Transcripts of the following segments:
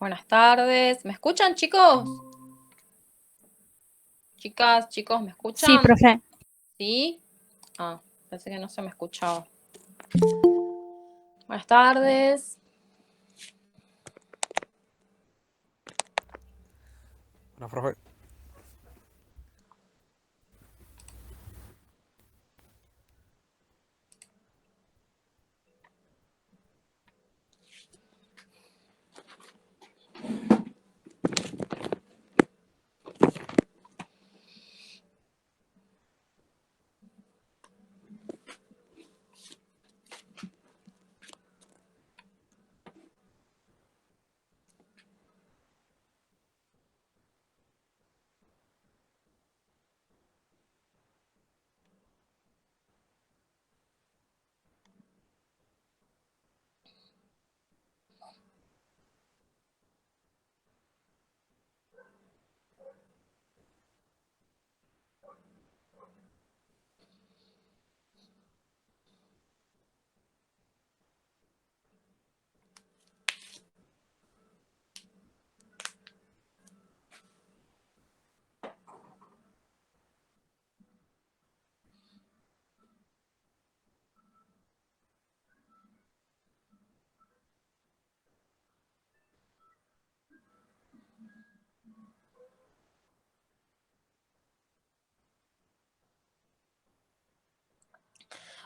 Buenas tardes. ¿Me escuchan, chicos? Chicas, chicos, ¿me Sí, escuchan? profe. ¿Sí? Ah, pensé que no se me escuchaba. Buenas tardes. Bueno, profe.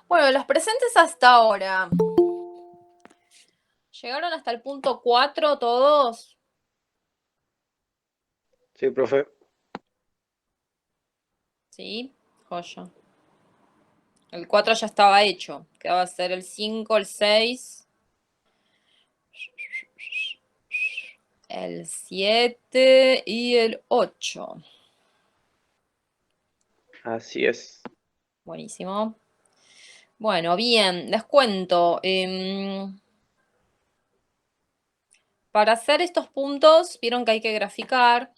Bueno, los presentes hasta ahora. ¿Llegaron hasta el punto 4 todos? Sí, profe. Sí, joya. El 4 ya estaba hecho. Quedaba ser el 5, el 6, el 7 y el 8. Así es. Buenísimo. Bueno, bien, les cuento. Para hacer estos puntos, vieron que hay que graficar,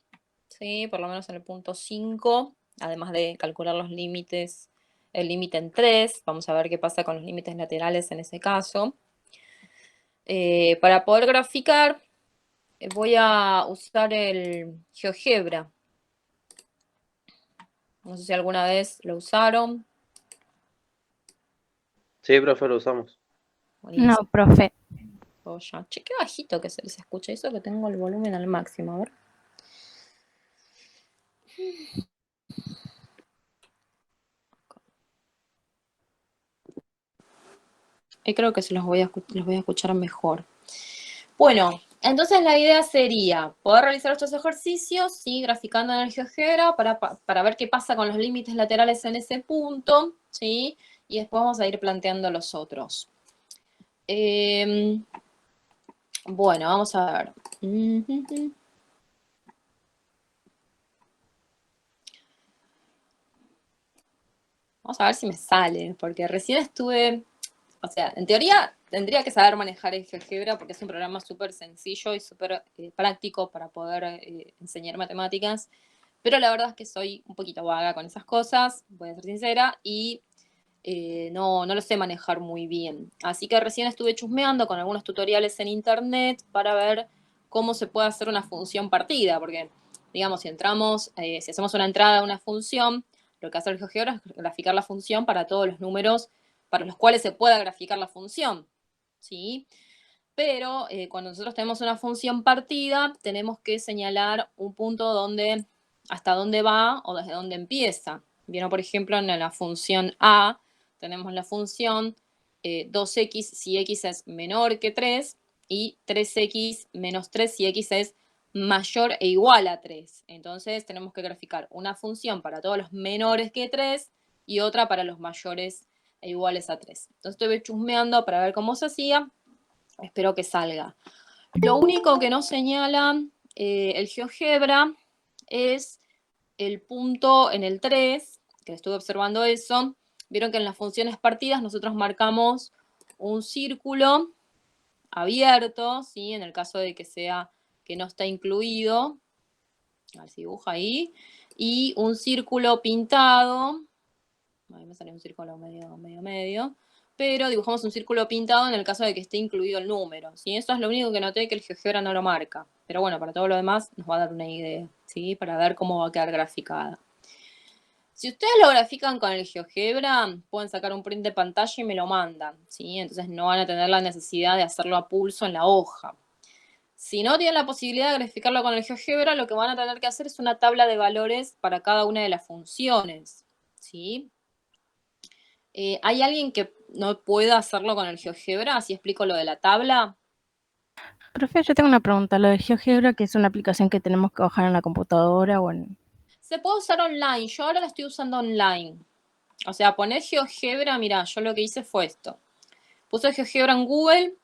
¿sí? Por lo menos en el punto 5, además de calcular los límites, el límite en 3. Vamos a ver qué pasa con los límites laterales en ese caso. Para poder graficar, voy a usar el GeoGebra. No sé si alguna vez lo usaron. Sí, profe, lo usamos. No, Buenísimo. profe. Ya. Che, qué bajito que se les escucha. Eso que tengo el volumen al máximo. A ver. Y creo que se los voy a escuchar mejor. Bueno, entonces la idea sería poder realizar estos ejercicios, ¿sí? Graficando en el GeoGebra para ver qué pasa con los límites laterales en ese punto, ¿sí? Y después vamos a ir planteando los otros. Bueno, vamos a ver. Vamos a ver si me sale, porque recién estuve, o sea, en teoría tendría que saber manejar el GeoGebra porque es un programa súper sencillo y súper práctico para poder enseñar matemáticas. Pero la verdad es que soy un poquito vaga con esas cosas, voy a ser sincera, y no lo sé manejar muy bien. Así que recién estuve chusmeando con algunos tutoriales en internet para ver cómo se puede hacer una función partida, porque, digamos, si entramos, si hacemos una entrada a una función, lo que hace el GeoGebra es graficar la función para todos los números para los cuales se pueda graficar la función, ¿sí? Pero cuando nosotros tenemos una función partida, tenemos que señalar un punto donde, hasta dónde va o desde dónde empieza. Vieron, por ejemplo, en la función A, tenemos la función 2x si x es menor que 3 y 3x menos 3 si x es mayor e igual a 3. Entonces tenemos que graficar una función para todos los menores que 3 y otra para los mayores e iguales a 3. Entonces estoy chusmeando para ver cómo se hacía. Espero que salga. Lo único que no señala el GeoGebra es el punto en el 3, que estuve observando eso. Vieron que en las funciones partidas nosotros marcamos un círculo abierto, ¿sí? En el caso de que sea que no está incluido. A ver si dibuja ahí. Y un círculo pintado. Ahí me sale un círculo medio. pero dibujamos un círculo pintado en el caso de que esté incluido el número, ¿sí? Eso es lo único que noté, que el GeoGebra no lo marca. Pero bueno, para todo lo demás nos va a dar una idea, ¿sí? Para ver cómo va a quedar graficada. Si ustedes lo grafican con el GeoGebra, pueden sacar un print de pantalla y me lo mandan, ¿sí? Entonces no van a tener la necesidad de hacerlo a pulso en la hoja. Si no tienen la posibilidad de graficarlo con el GeoGebra, lo que van a tener que hacer es una tabla de valores para cada una de las funciones, ¿sí? ¿Hay alguien que no pueda hacerlo con el GeoGebra? Así explico lo de la tabla. Profe, yo tengo una pregunta. Lo de GeoGebra, que es una aplicación que tenemos que bajar en la computadora o en... Se puede usar online. Yo ahora la estoy usando online. O sea, poner GeoGebra, mira, yo lo que hice fue esto. Puse GeoGebra en Google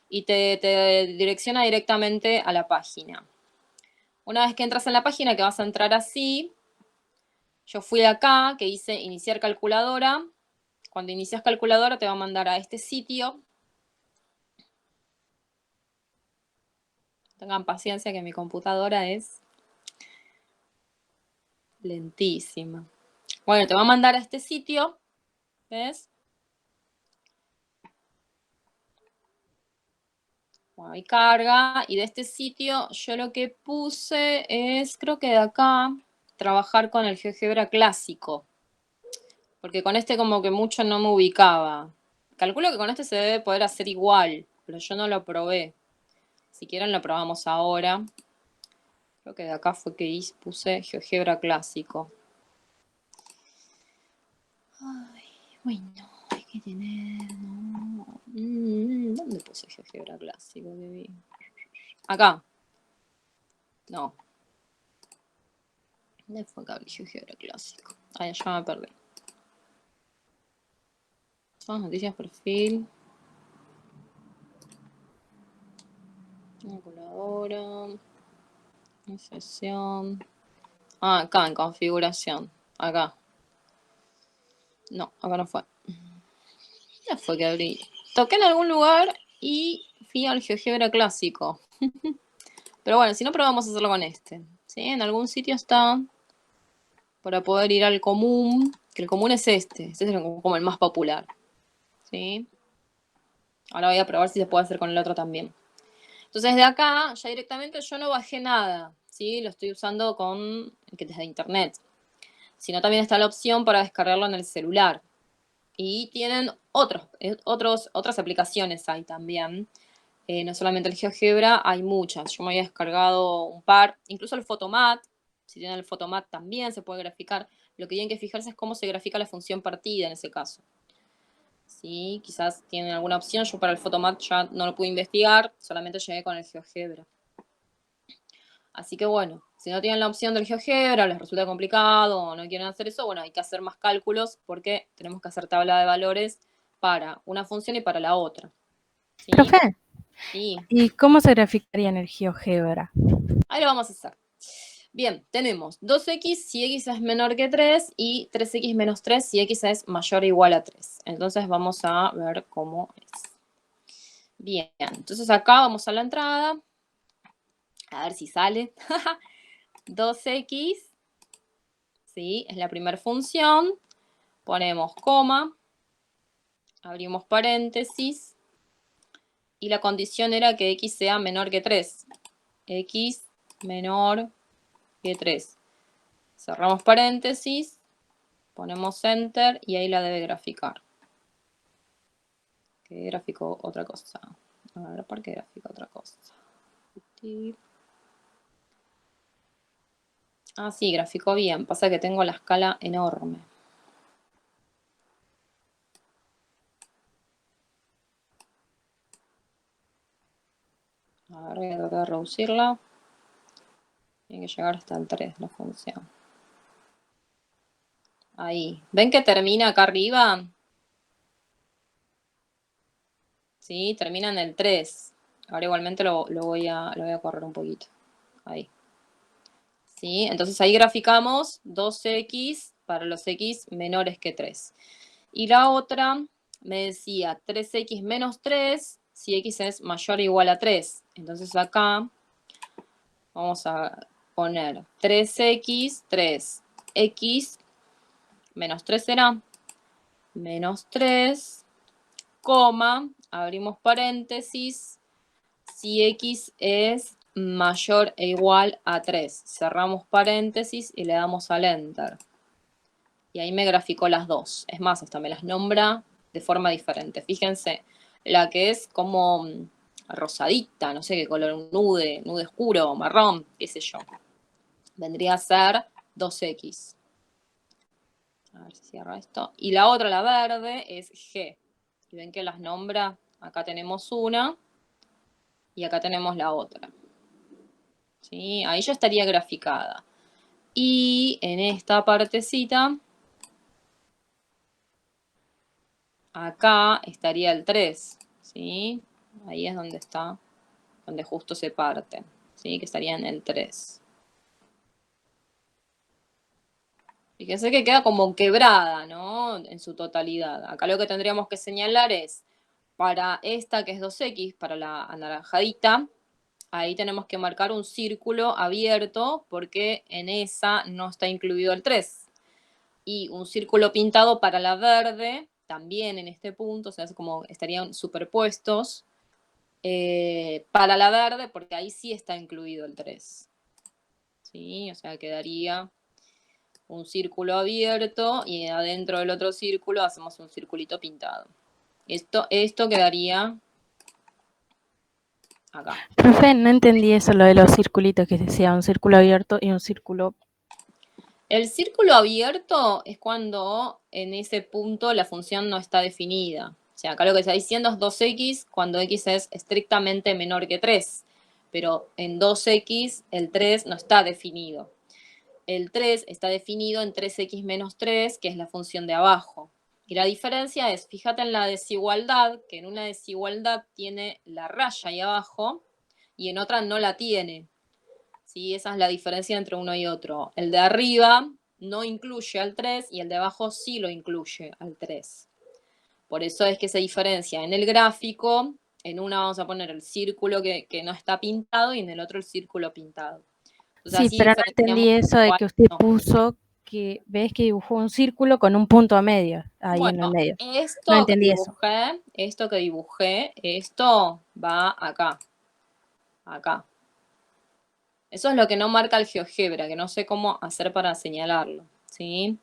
y te direcciona directamente a la página. Una vez que entras en la página, que vas a entrar así, yo fui acá, que hice iniciar calculadora. Cuando inicias calculadora te va a mandar a este sitio. Tengan paciencia que mi computadora es lentísima. Bueno, te va a mandar a este sitio, ¿ves? Bueno, ahí carga, y de este sitio yo lo que puse es, creo que de acá, trabajar con el GeoGebra clásico. Porque con este como que mucho no me ubicaba. Calculo que con este se debe poder hacer igual, pero yo no lo probé. Si quieren lo probamos ahora. Creo que de acá fue que puse GeoGebra clásico. Ay, bueno, hay que tener... No. ¿Dónde puse GeoGebra clásico? Que vi? Acá. No. ¿Dónde fue que abrí GeoGebra clásico? Ay, ya me perdí. Son noticias, perfil. Calculadora. En sesión. Ah, acá, en configuración. Acá. No, acá no fue. Ya fue que abrí. Toqué en algún lugar y fui al GeoGebra clásico. Pero bueno, si no, probamos a hacerlo con este. ¿Sí? En algún sitio está para poder ir al común, que el común es este. Este es como el más popular. ¿Sí? Ahora voy a probar si se puede hacer con el otro también. Entonces de acá, ya directamente yo no bajé nada. ¿Sí? Lo estoy usando con que desde internet. Sino también está la opción para descargarlo en el celular. Y tienen otras aplicaciones ahí también. No solamente el GeoGebra, hay muchas. Yo me había descargado un par, incluso el Photomat. Si tienen el Photomat también se puede graficar. Lo que tienen que fijarse es cómo se grafica la función partida en ese caso. Sí, quizás tienen alguna opción. Yo para el Photomat ya no lo pude investigar, solamente llegué con el GeoGebra. Así que bueno, si no tienen la opción del GeoGebra, les resulta complicado o no quieren hacer eso, bueno, hay que hacer más cálculos porque tenemos que hacer tabla de valores para una función y para la otra. ¿Sí? Profe, Sí. ¿y cómo se graficaría en el GeoGebra? Ahí lo vamos a hacer. Bien, tenemos 2x si x es menor que 3 y 3x menos 3 si x es mayor o igual a 3. Entonces vamos a ver cómo es. Bien, entonces acá vamos a la entrada. A ver si sale. 2x, ¿sí? Es la primera función. Ponemos coma. Abrimos paréntesis. Y la condición era que x sea menor que 3. X menor que 3. Cerramos paréntesis. Ponemos enter y ahí la debe graficar. ¿Qué graficó otra cosa? A ver, ¿por qué grafica otra cosa? Ah, sí, graficó bien. Pasa que tengo la escala enorme. A ver, voy a tratar de reducirla. Tiene que llegar hasta el 3 la función. Ahí. ¿Ven que termina acá arriba? Sí, termina en el 3. Ahora igualmente lo voy a correr un poquito. Ahí. ¿Sí? Entonces ahí graficamos 2x para los x menores que 3. Y la otra me decía 3x menos 3 si x es mayor o igual a 3. Entonces acá vamos a poner 3x, 3x menos 3 será menos 3 coma, abrimos paréntesis, si x es mayor e igual a 3. Cerramos paréntesis y le damos al Enter. Y ahí me graficó las dos. Es más, hasta me las nombra de forma diferente. Fíjense, la que es como rosadita, no sé qué color, un nude oscuro, marrón, qué sé yo. Vendría a ser 2x. A ver si cierra esto. Y la otra, la verde, es G. Y ven que las nombra. Acá tenemos una y acá tenemos la otra. ¿Sí? Ahí ya estaría graficada. Y en esta partecita, acá estaría el 3. ¿Sí? Ahí es donde está, donde justo se parte. ¿Sí? Que estaría en el 3. Fíjense que queda como quebrada, ¿no? En su totalidad. Acá lo que tendríamos que señalar es, para esta que es 2x, para la anaranjadita, ahí tenemos que marcar un círculo abierto porque en esa no está incluido el 3. Y un círculo pintado para la verde, también en este punto, o sea, es como estarían superpuestos, para la verde porque ahí sí está incluido el 3. ¿Sí? O sea, quedaría un círculo abierto y adentro del otro círculo hacemos un circulito pintado. Esto quedaría acá. Profe, no entendí eso, lo de los circulitos que decía, un círculo abierto y un círculo. El círculo abierto es cuando en ese punto la función no está definida. O sea, acá lo que está diciendo es 2x cuando x es estrictamente menor que 3. Pero en 2x el 3 no está definido. El 3 está definido en 3x menos 3, que es la función de abajo. Y la diferencia es, fíjate en la desigualdad, que en una desigualdad tiene la raya ahí abajo y en otra no la tiene. ¿Sí? Esa es la diferencia entre uno y otro. El de arriba no incluye al 3 y el de abajo sí lo incluye al 3. Por eso es que se diferencia en el gráfico. En una vamos a poner el círculo que no está pintado y en el otro el círculo pintado. Entonces, Sí, así pero no diferenciamos entendí eso de cuál que usted no. puso que ves que dibujó un círculo con un punto a medio, ahí en el Bueno, medio. No esto entendí eso. que dibujé, esto va acá, acá. Eso es lo que no marca el GeoGebra, que no sé cómo hacer para señalarlo, ¿sí?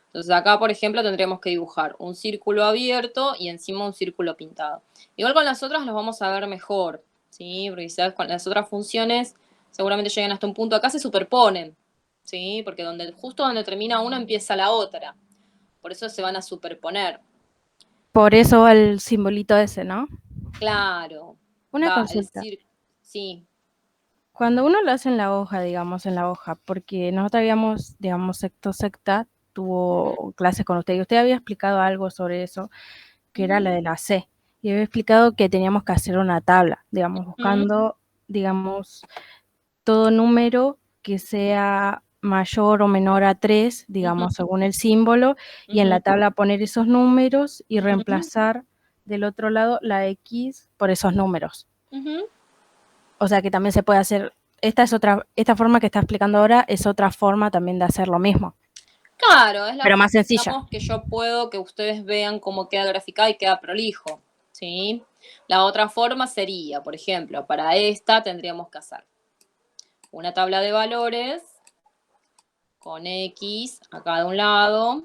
Entonces acá, por ejemplo, tendríamos que dibujar un círculo abierto y encima un círculo pintado. Igual con las otras los vamos a ver mejor, ¿sí? Porque quizás con las otras funciones seguramente llegan hasta un punto. Acá se superponen, ¿sí? Porque justo donde termina una empieza la otra. Por eso se van a superponer. Por eso va el simbolito ese, ¿no? Claro, Una va el consulta. círculo, sí. Cuando uno lo hace en la hoja, digamos, en la hoja, porque nosotros habíamos, digamos, secta, tuvo clases con usted y usted había explicado algo sobre eso, que era la de la C. Y había explicado que teníamos que hacer una tabla, digamos, buscando, digamos, todo número que sea mayor o menor a 3, digamos, según el símbolo, y en la tabla poner esos números y reemplazar del otro lado la X por esos números. O sea que también se puede hacer, esta forma que está explicando ahora es otra forma también de hacer lo mismo. Claro, es la Pero forma, más sencilla. digamos, que yo puedo que ustedes vean cómo queda graficado y queda prolijo, ¿sí? La otra forma sería, por ejemplo, para esta tendríamos que hacer una tabla de valores con X acá de un lado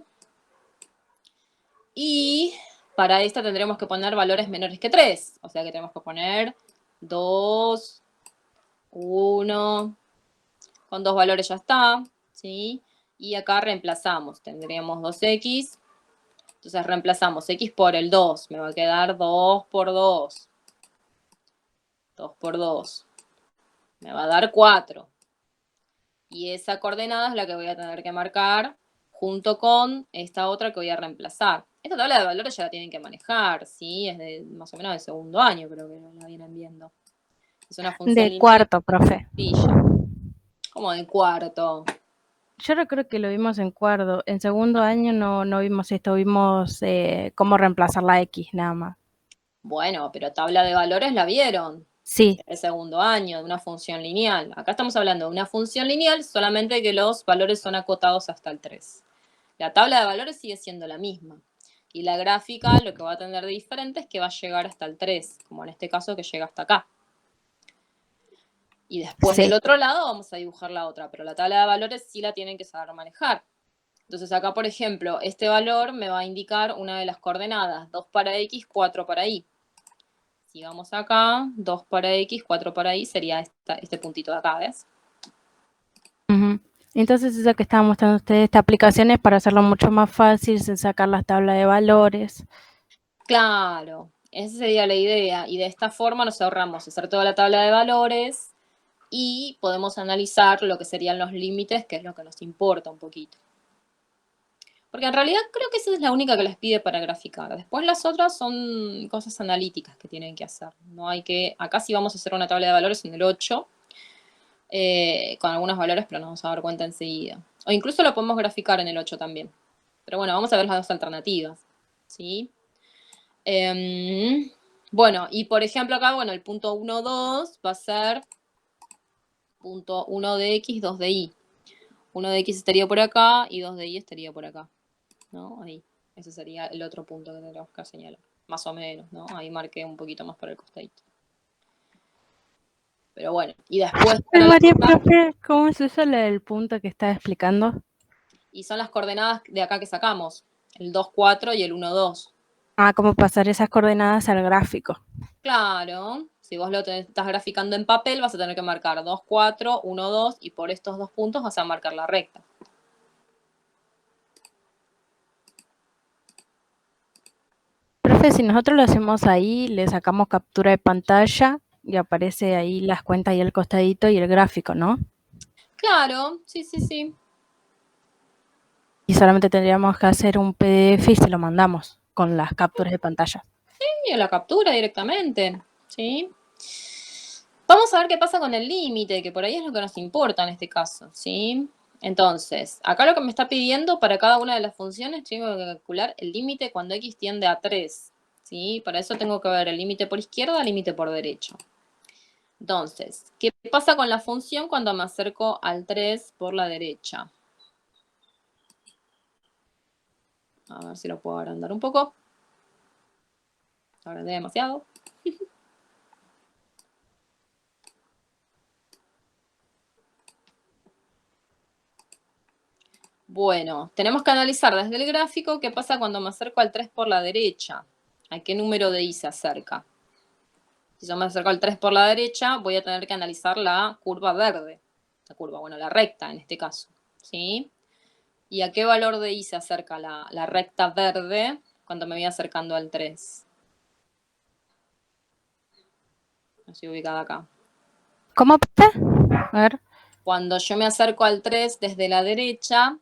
y para esta tendremos que poner valores menores que 3, o sea que tenemos que poner 2, 1, con 2 valores ya está, ¿sí? Y acá reemplazamos, tendríamos 2x, entonces reemplazamos x por el 2, me va a quedar 2 por 2, 2 por 2, me va a dar 4. Y esa coordenada es la que voy a tener que marcar junto con esta otra que voy a reemplazar. Esta tabla de valores ya la tienen que manejar, ¿sí? Es de más o menos de segundo año, creo que la vienen viendo. Es una función De lineal cuarto, profe. sencilla. Como de cuarto. Yo creo que lo vimos en cuarto. En segundo año no vimos esto, vimos cómo reemplazar la X nada más. Bueno, pero tabla de valores la vieron. Sí. El segundo año, de una función lineal. Acá estamos hablando de una función lineal, solamente que los valores son acotados hasta el 3. La tabla de valores sigue siendo la misma. Y la gráfica lo que va a tener de diferente es que va a llegar hasta el 3, como en este caso que llega hasta acá. Y después Sí. del otro lado vamos a dibujar la otra, pero la tabla de valores sí la tienen que saber manejar. Entonces acá, por ejemplo, este valor me va a indicar una de las coordenadas, 2 para X, 4 para Y. Si vamos acá, 2 para X, 4 para Y, sería este puntito de acá, ¿ves? Ujú. Entonces eso que estaba mostrando ustedes, esta aplicación es para hacerlo mucho más fácil, sin sacar las tablas de valores. Claro, esa sería la idea. Y de esta forma nos ahorramos hacer toda la tabla de valores y podemos analizar lo que serían los límites, que es lo que nos importa un poquito. Porque en realidad creo que esa es la única que les pide para graficar. Después las otras son cosas analíticas que tienen que hacer. No hay que. Acá sí vamos a hacer una tabla de valores en el 8, con algunos valores, pero nos vamos a dar cuenta enseguida. O incluso lo podemos graficar en el 8 también. Pero bueno, vamos a ver las dos alternativas. ¿Sí? Bueno, y por ejemplo acá, bueno, el punto 1, 2 va a ser punto 1 de X, 2 de Y. 1 de X estaría por acá y 2 de Y estaría por acá. ¿No? Ahí. Ese sería el otro punto que tendríamos que señalar. Más o menos, ¿no? Ahí marqué un poquito más para el costadito. Pero bueno, y después para la María, otra, profe, ¿cómo es eso el punto que está explicando? y son las coordenadas de acá que sacamos. El 2, 4 y el 1, 2. Ah, cómo pasar esas coordenadas al gráfico. Claro, si vos lo estás graficando en papel, vas a tener que marcar 2, 4, 1, 2, y por estos dos puntos vas a marcar la recta. Profe, si nosotros lo hacemos ahí, le sacamos captura de pantalla y aparece ahí las cuentas y el costadito y el gráfico, ¿no? Claro, sí, sí, sí. Y solamente tendríamos que hacer un PDF y se lo mandamos con las capturas de pantalla. Y la captura directamente, ¿sí? Vamos a ver qué pasa con el límite, que por ahí es lo que nos importa en este caso, ¿sí? Entonces, acá lo que me está pidiendo para cada una de las funciones, tengo que calcular el límite cuando x tiende a 3, ¿sí? Para eso tengo que ver el límite por izquierda, el límite por derecha. Entonces, ¿qué pasa con la función cuando me acerco al 3 por la derecha? A ver si lo puedo agrandar un poco. Lo agrandé demasiado. Bueno, tenemos que analizar desde el gráfico qué pasa cuando me acerco al 3 por la derecha. ¿A qué número de y se acerca? Si yo me acerco al 3 por la derecha, voy a tener que analizar la curva verde. La curva, bueno, la recta en este caso. ¿Sí? ¿Y a qué valor de y se acerca la recta verde cuando me voy acercando al 3? Estoy ubicada acá. ¿Cómo, profe? A ver. Cuando yo me acerco al 3 desde la derecha,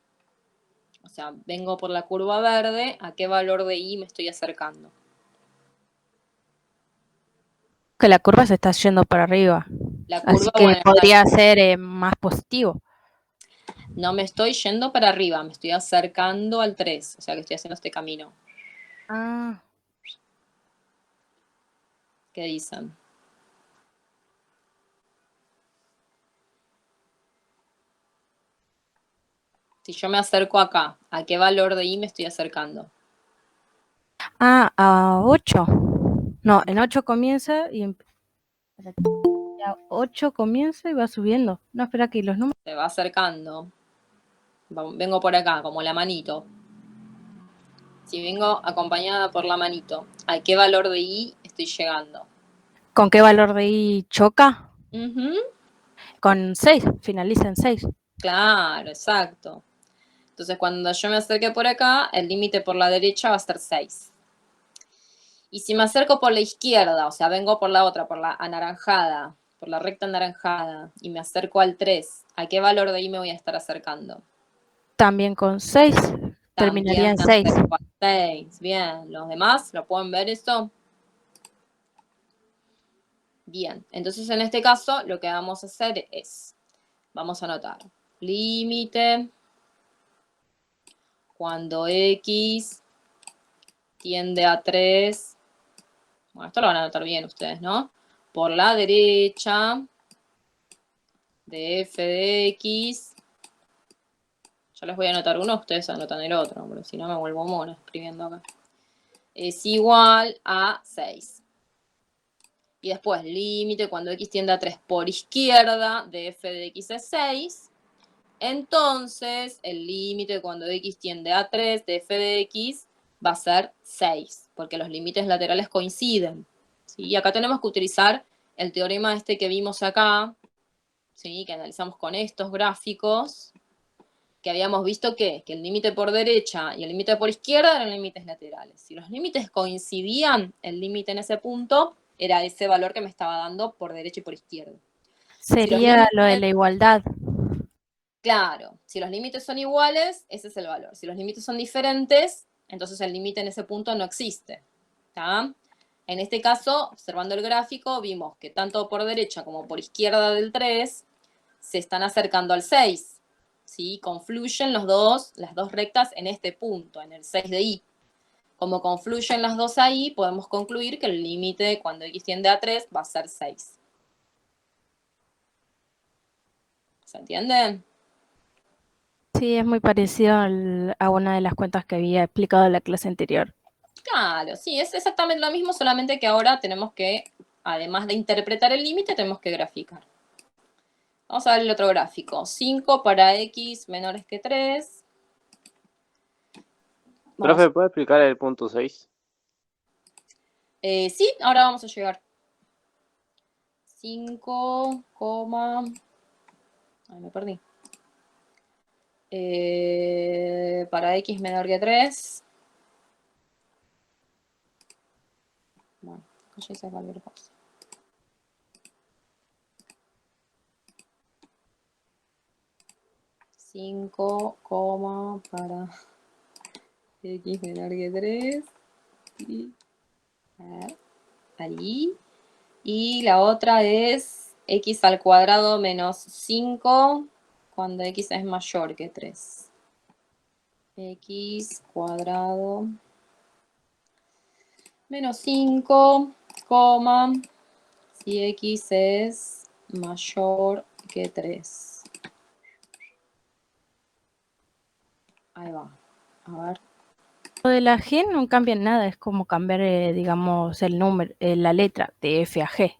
o sea, vengo por la curva verde, ¿a qué valor de y me estoy acercando? Que la curva se está yendo para arriba. La Así curva, que bueno, podría ser más positivo. no me estoy yendo para arriba, me estoy acercando al 3, o sea que estoy haciendo este camino. Ah, ¿Qué dicen? Si yo me acerco acá, ¿a qué valor de y me estoy acercando? a 8. No, en 8 comienza y 8 comienza y va subiendo. No, espera aquí, los números. Se va acercando. Vengo por acá, como la manito. Si vengo acompañada por la manito, ¿a qué valor de y estoy llegando? ¿Con qué valor de I choca? Uh-huh. Con 6, finaliza en 6. Claro, exacto. Entonces, cuando yo me acerque por acá, el límite por la derecha va a ser 6. Y si me acerco por la izquierda, o sea, vengo por la otra, por la anaranjada, por la recta anaranjada, y me acerco al 3, ¿a qué valor de y me voy a estar acercando? También con 6, terminaría También en me 6. acerco al 6. Bien, ¿los demás lo pueden ver esto? Bien, entonces en este caso lo que vamos a hacer es, vamos a anotar, límite cuando x tiende a 3, bueno, esto lo van a anotar bien ustedes, ¿no? Por la derecha de f de x, yo les voy a anotar uno, ustedes anotan el otro, porque si no me vuelvo mona escribiendo acá. es igual a 6. Y después, límite cuando x tiende a 3 por izquierda de f de x es 6. Entonces, el límite cuando x tiende a 3 de f de x va a ser 6, porque los límites laterales coinciden. ¿Sí? Y acá tenemos que utilizar el teorema este que vimos acá, ¿sí? Que analizamos con estos gráficos, que habíamos visto que el límite por derecha y el límite por izquierda eran límites laterales. Si los límites coincidían, el límite en ese punto era ese valor que me estaba dando por derecha y por izquierda. Sería lo de la igualdad. Claro, si los límites son iguales, ese es el valor. Si los límites son diferentes, entonces el límite en ese punto no existe. ¿Tá? En este caso, observando el gráfico, vimos que tanto por derecha como por izquierda del 3 se están acercando al 6. ¿Sí? Confluyen las dos rectas en este punto, en el 6 de y. Como confluyen las dos ahí, podemos concluir que el límite cuando x tiende a 3 va a ser 6. ¿Se entiende? Sí, es muy parecido a una de las cuentas que había explicado en la clase anterior. Claro, sí, es exactamente lo mismo, solamente que ahora tenemos que, además de interpretar el límite, tenemos que graficar. Vamos a ver el otro gráfico. 5 para x menores que 3. Profe, ¿puede explicar el punto 6? Sí, ahora vamos a llegar. 5, ay, me perdí. Para x menor que 3. Bueno, ya hice cualquier cosa. 5, para x menor que 3. Y, a ver, ahí. Y la otra es x al cuadrado menos 5 cuando x es mayor que 3. X cuadrado menos 5, si x es mayor que 3. Ahí va. A ver. Lo de la G no cambia nada, es como cambiar, digamos, el número, la letra de F a G.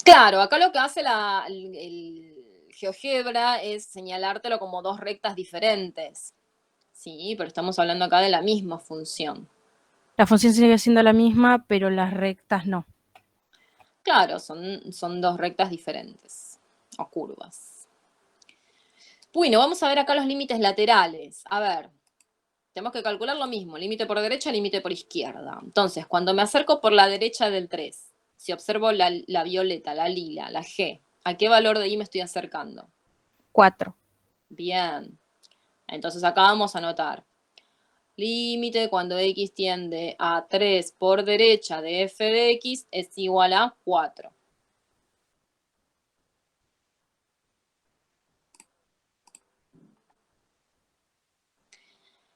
Claro, acá lo que hace el GeoGebra es señalártelo como dos rectas diferentes. Sí, pero estamos hablando acá de la misma función. La función sigue siendo la misma, pero las rectas no. Claro, son dos rectas diferentes, o curvas. Bueno, vamos a ver acá los límites laterales. A ver, tenemos que calcular lo mismo, límite por derecha, límite por izquierda. Entonces, cuando me acerco por la derecha del 3, si observo la violeta, la lila, la G, ¿a qué valor de y me estoy acercando? 4. Bien. Entonces acá vamos a anotar. Límite cuando x tiende a 3 por derecha de f de x es igual a 4.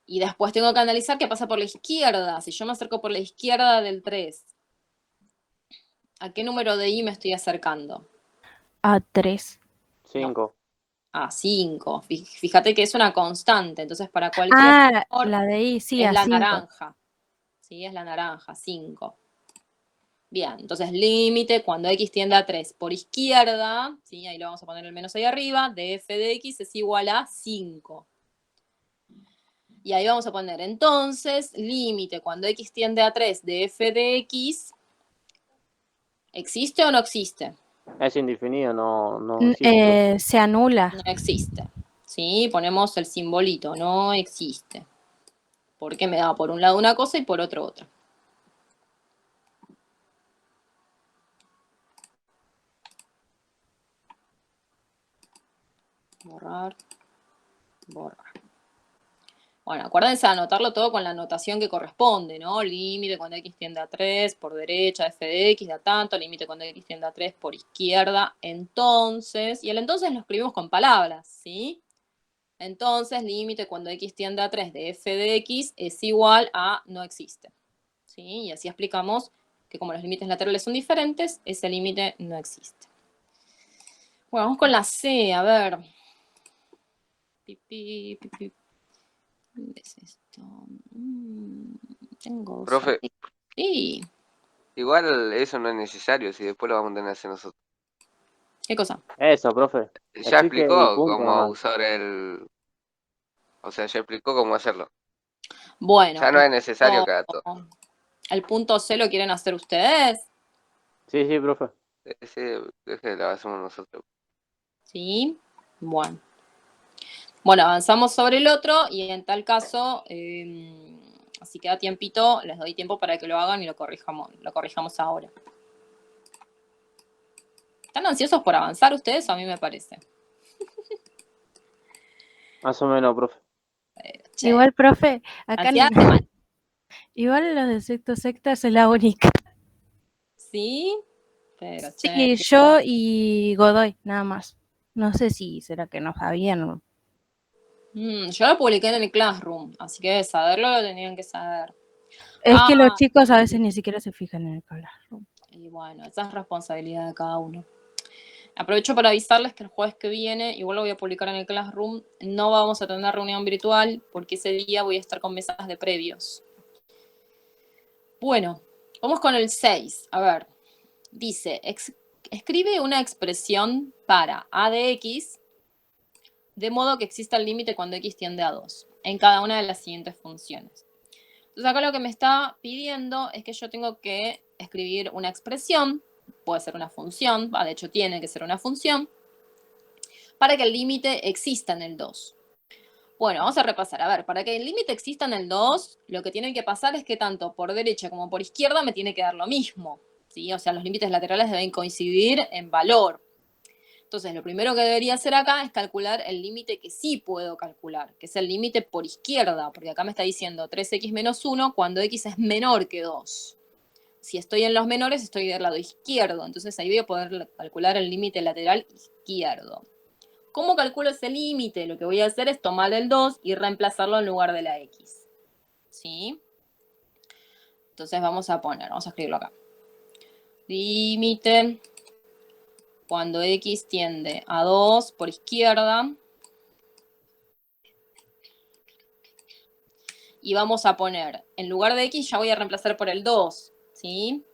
Y después tengo que analizar qué pasa por la izquierda. Si yo me acerco por la izquierda del 3, ¿a qué número de y me estoy acercando? A 3. 5. A 5. Fíjate que es una constante, entonces para cualquier valor La de I, sí, es a la 5. naranja. Sí, es la naranja, 5. Bien, entonces límite cuando x tiende a 3 por izquierda, ¿sí? Ahí lo vamos a poner el menos ahí arriba, de f de x es igual a 5. Y ahí vamos a poner entonces límite cuando x tiende a 3 de f de x, ¿existe o no existe? Es indefinido, no existe. Se anula. No existe. ¿Sí? Ponemos el simbolito, no existe. Porque me da por un lado una cosa y por otro otra. Borrar, borrar. Bueno, acuérdense de anotarlo todo con la anotación que corresponde, ¿no? Límite cuando x tiende a 3 por derecha, f de x da tanto, límite cuando x tiende a 3 por izquierda, entonces, y el entonces lo escribimos con palabras, ¿sí? Entonces, límite cuando x tiende a 3 de f de x es igual a no existe, ¿sí? Y así explicamos que como los límites laterales son diferentes, ese límite no existe. Bueno, vamos con la C, a ver. ¿Dónde es esto? Tengo dos. Profe, Sí. igual eso no es necesario, si después lo vamos a tener que hacer nosotros. ¿Qué cosa? Eso, profe. Ya Explique el explicó punto cómo nomás. usar o sea, ya explicó cómo hacerlo. Bueno, Ya no es necesario que haga todo. ¿el punto C lo quieren hacer ustedes? Sí, profe. Ese lo hacemos nosotros. Sí. Bueno. Bueno, avanzamos sobre el otro y en tal caso, si queda tiempito, les doy tiempo para que lo hagan y lo corrijamos ahora. ¿Están ansiosos por avanzar ustedes? A mí me parece. Más o menos, profe. Che, Igual, profe, acá ansiedad hace mal. igual los de sexto secta es la única. Sí, pero Sí, che, yo y Godoy, nada más. No sé si será que no sabían o... yo lo publiqué en el Classroom, así que de saberlo lo tenían que saber. Es que los chicos a y- veces ni siquiera se fijan en el Classroom. Y bueno, esa es responsabilidad de cada uno. Aprovecho para avisarles que el jueves que viene, igual lo voy a publicar en el Classroom, no vamos a tener reunión virtual porque ese día voy a estar con mesas de previos. Bueno, vamos con el 6. A ver, dice, escribe una expresión para a de x de modo que exista el límite cuando x tiende a 2 en cada una de las siguientes funciones. Entonces acá lo que me está pidiendo es que yo tengo que escribir una expresión, puede ser una función, de hecho tiene que ser una función, para que el límite exista en el 2. Bueno, vamos a repasar. A ver, para que el límite exista en el 2, lo que tiene que pasar es que tanto por derecha como por izquierda me tiene que dar lo mismo, ¿sí? O sea, los límites laterales deben coincidir en valor. Entonces, lo primero que debería hacer acá es calcular el límite que sí puedo calcular, que es el límite por izquierda, porque acá me está diciendo 3x menos 1 cuando x es menor que 2. Si estoy en los menores, estoy del lado izquierdo, entonces ahí voy a poder calcular el límite lateral izquierdo. ¿Cómo calculo ese límite? Lo que voy a hacer es tomar el 2 y reemplazarlo en lugar de la x. ¿Sí? Entonces vamos a escribirlo acá. Límite cuando x tiende a 2 por izquierda. Y vamos a poner, en lugar de x ya voy a reemplazar por el 2. ¿Sí?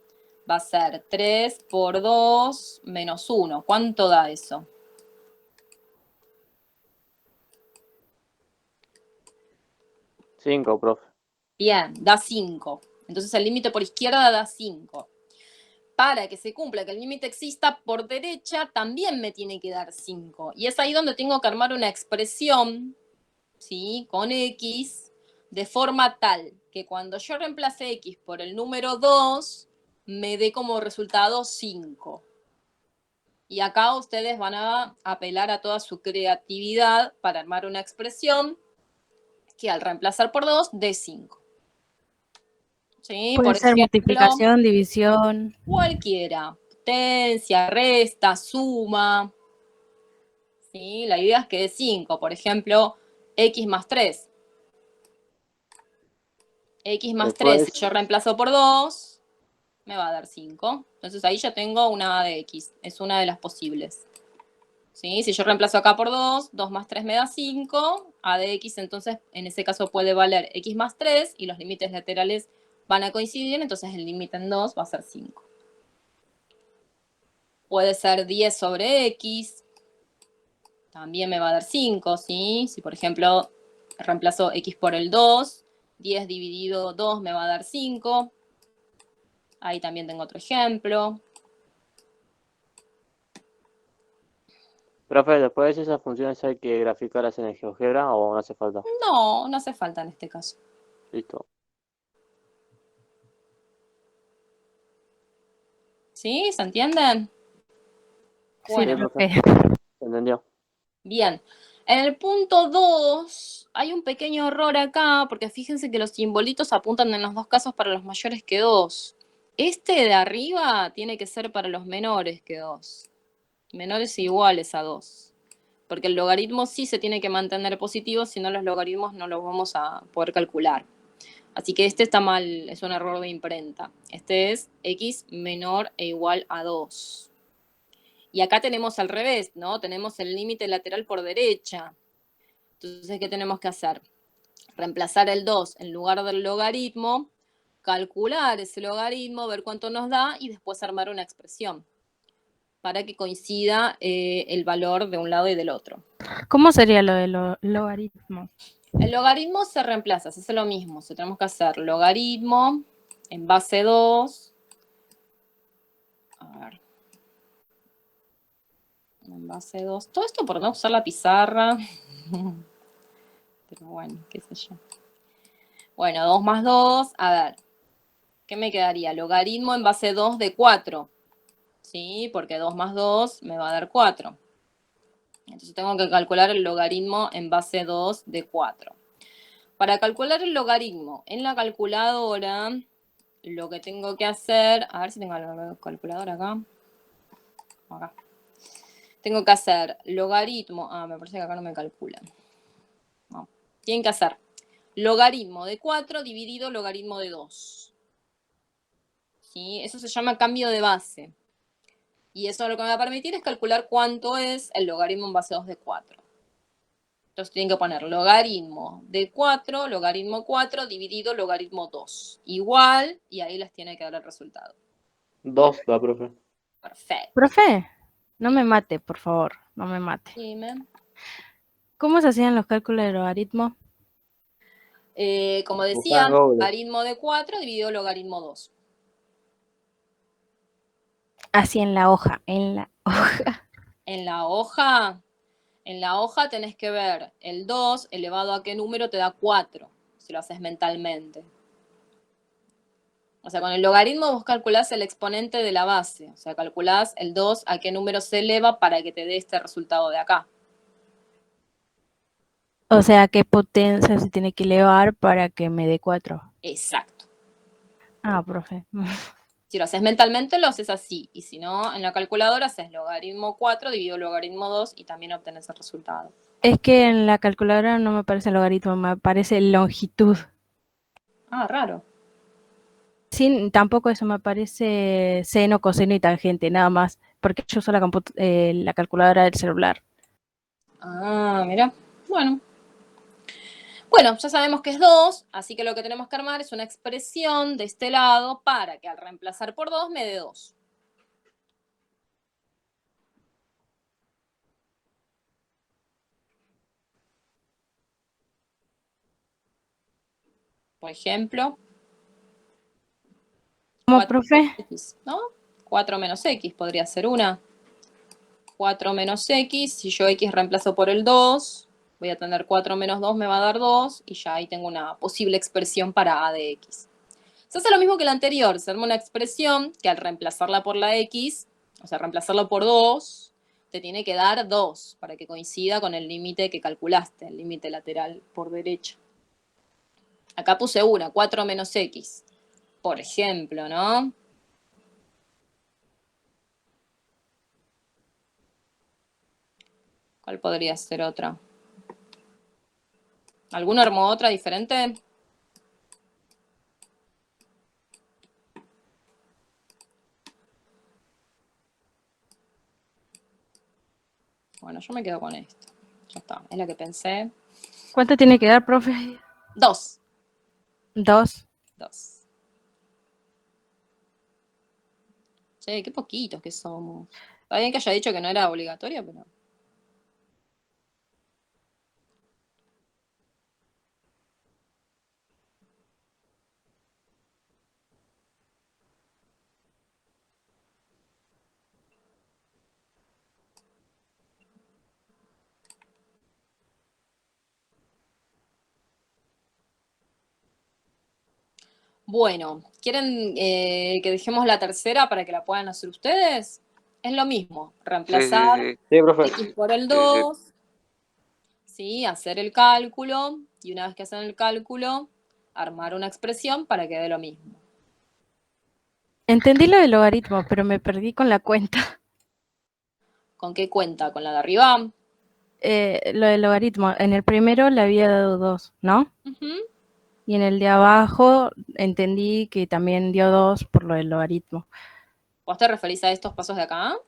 Va a ser 3 por 2 menos 1. ¿Cuánto da eso? 5, profe. Bien, da 5. Entonces el límite por izquierda da 5. Para que se cumpla, que el límite exista por derecha, también me tiene que dar 5. Y es ahí donde tengo que armar una expresión, ¿sí? Con x, de forma tal que cuando yo reemplace x por el número 2, me dé como resultado 5. Y acá ustedes van a apelar a toda su creatividad para armar una expresión que al reemplazar por 2 dé 5. ¿Sí? Puede Por ser ejemplo, multiplicación, división. cualquiera. Potencia, resta, suma. ¿Sí? La idea es que dé 5. Por ejemplo, x más 3. X más 3, si yo reemplazo por 2, me va a dar 5. Entonces ahí ya tengo una a de x. Es una de las posibles. ¿Sí? Si yo reemplazo acá por 2, 2 más 3 me da 5. A de x, entonces, en ese caso puede valer x más 3 y los límites laterales van a coincidir, entonces el límite en 2 va a ser 5. Puede ser 10 sobre x, también me va a dar 5, ¿sí? Si, por ejemplo, reemplazo x por el 2, 10 dividido 2 me va a dar 5. Ahí también tengo otro ejemplo. Profe, después de esas funciones hay que graficarlas en el GeoGebra o no hace falta. No, no hace falta en este caso. Listo. ¿Sí? ¿Se entienden? Bueno, Sí, profe. ¿Se entendió? Bien. En el punto 2 hay un pequeño error acá, porque fíjense que los simbolitos apuntan en los dos casos para los mayores que 2. Este de arriba tiene que ser para los menores que 2. Menores iguales a 2. Porque el logaritmo sí se tiene que mantener positivo, si no los logaritmos no los vamos a poder calcular. Así que este está mal, es un error de imprenta. Este es x menor e igual a 2. Y acá tenemos al revés, ¿no? Tenemos el límite lateral por derecha. Entonces, ¿qué tenemos que hacer? reemplazar el 2 en lugar del logaritmo, calcular ese logaritmo, ver cuánto nos da y después armar una expresión para que coincida el valor de un lado y del otro. ¿Cómo sería lo de logaritmo? El logaritmo se reemplaza, se hace lo mismo. Tenemos que hacer logaritmo en base 2. A ver. En base 2. Todo esto por no usar la pizarra. Pero bueno, qué sé yo. Bueno, 2 más 2. A ver. ¿Qué me quedaría? Logaritmo en base 2 de 4. ¿Sí? Porque 2 más 2 me va a dar 4. Entonces tengo que calcular el logaritmo en base 2 de 4. Para calcular el logaritmo en la calculadora, lo que tengo que hacer... A ver si tengo la calculadora acá. Acá. Tengo que hacer logaritmo... Ah, me parece que acá no me calcula. No. Tienen que hacer logaritmo de 4 dividido logaritmo de 2. ¿Sí? Eso se llama cambio de base. Y eso lo que me va a permitir es calcular cuánto es el logaritmo en base 2 de 4. Entonces tienen que poner logaritmo de 4, logaritmo 4 dividido logaritmo 2. Igual, y ahí les tiene que dar el resultado. 2 da, profe. Perfecto. Profe, no me mate, por favor, no me mate. Dime. ¿Cómo se hacían los cálculos de logaritmo? Como decía, Buscar doble. logaritmo de 4 dividido logaritmo 2. Así en la hoja, en la hoja. En la hoja tenés que ver el 2 elevado a qué número te da 4, si lo haces mentalmente. O sea, con el logaritmo vos calculás el exponente de la base. O sea, calculás el 2 a qué número se eleva para que te dé este resultado de acá. O sea, ¿qué potencia se tiene que elevar para que me dé 4? Exacto. Ah, profe. Si lo haces mentalmente, lo haces así. Y si no, en la calculadora haces logaritmo 4 dividido logaritmo 2 y también obtenés el resultado. Es que en la calculadora no me aparece logaritmo, me aparece longitud. Ah, raro. Sí, tampoco eso me aparece seno, coseno y tangente, nada más, porque yo uso la calculadora del celular. Ah, mira. Bueno, ya sabemos que es 2, así que lo que tenemos que armar es una expresión de este lado para que al reemplazar por 2 me dé 2. Por ejemplo, ¿Cómo, 4 profe? x, ¿no? 4 menos x podría ser una. 4 menos x, si yo x reemplazo por el 2, voy a tener 4 menos 2 me va a dar 2, y ya ahí tengo una posible expresión para a de x. Se hace lo mismo que la anterior, se arma una expresión que al reemplazarla por la x, o sea, reemplazarla por 2, te tiene que dar 2 para que coincida con el límite que calculaste, el límite lateral por derecha. Acá puse una, 4 menos x, por ejemplo, ¿no? ¿Cuál podría ser otra? ¿Alguno armó otra diferente? Bueno, yo me quedo con esto. Ya está, es la que pensé. ¿Cuánto tiene que dar, profe? 2. 2. 2. Che, qué poquitos que somos. Está bien que haya dicho que no era obligatorio, pero... Bueno, ¿quieren que dejemos la tercera para que la puedan hacer ustedes? Es lo mismo, reemplazar Sí. Sí, profe. x por el Sí. 2, ¿sí? Hacer el cálculo, y una vez que hacen el cálculo, armar una expresión para que dé lo mismo. Entendí lo del logaritmo, pero me perdí con la cuenta. ¿Con qué cuenta? ¿Con la de arriba? Lo del logaritmo, en el primero le había dado 2, ¿no? Ujú. Y en el de abajo entendí que también dio 2 por lo del logaritmo. ¿Vos te referís a estos pasos de acá?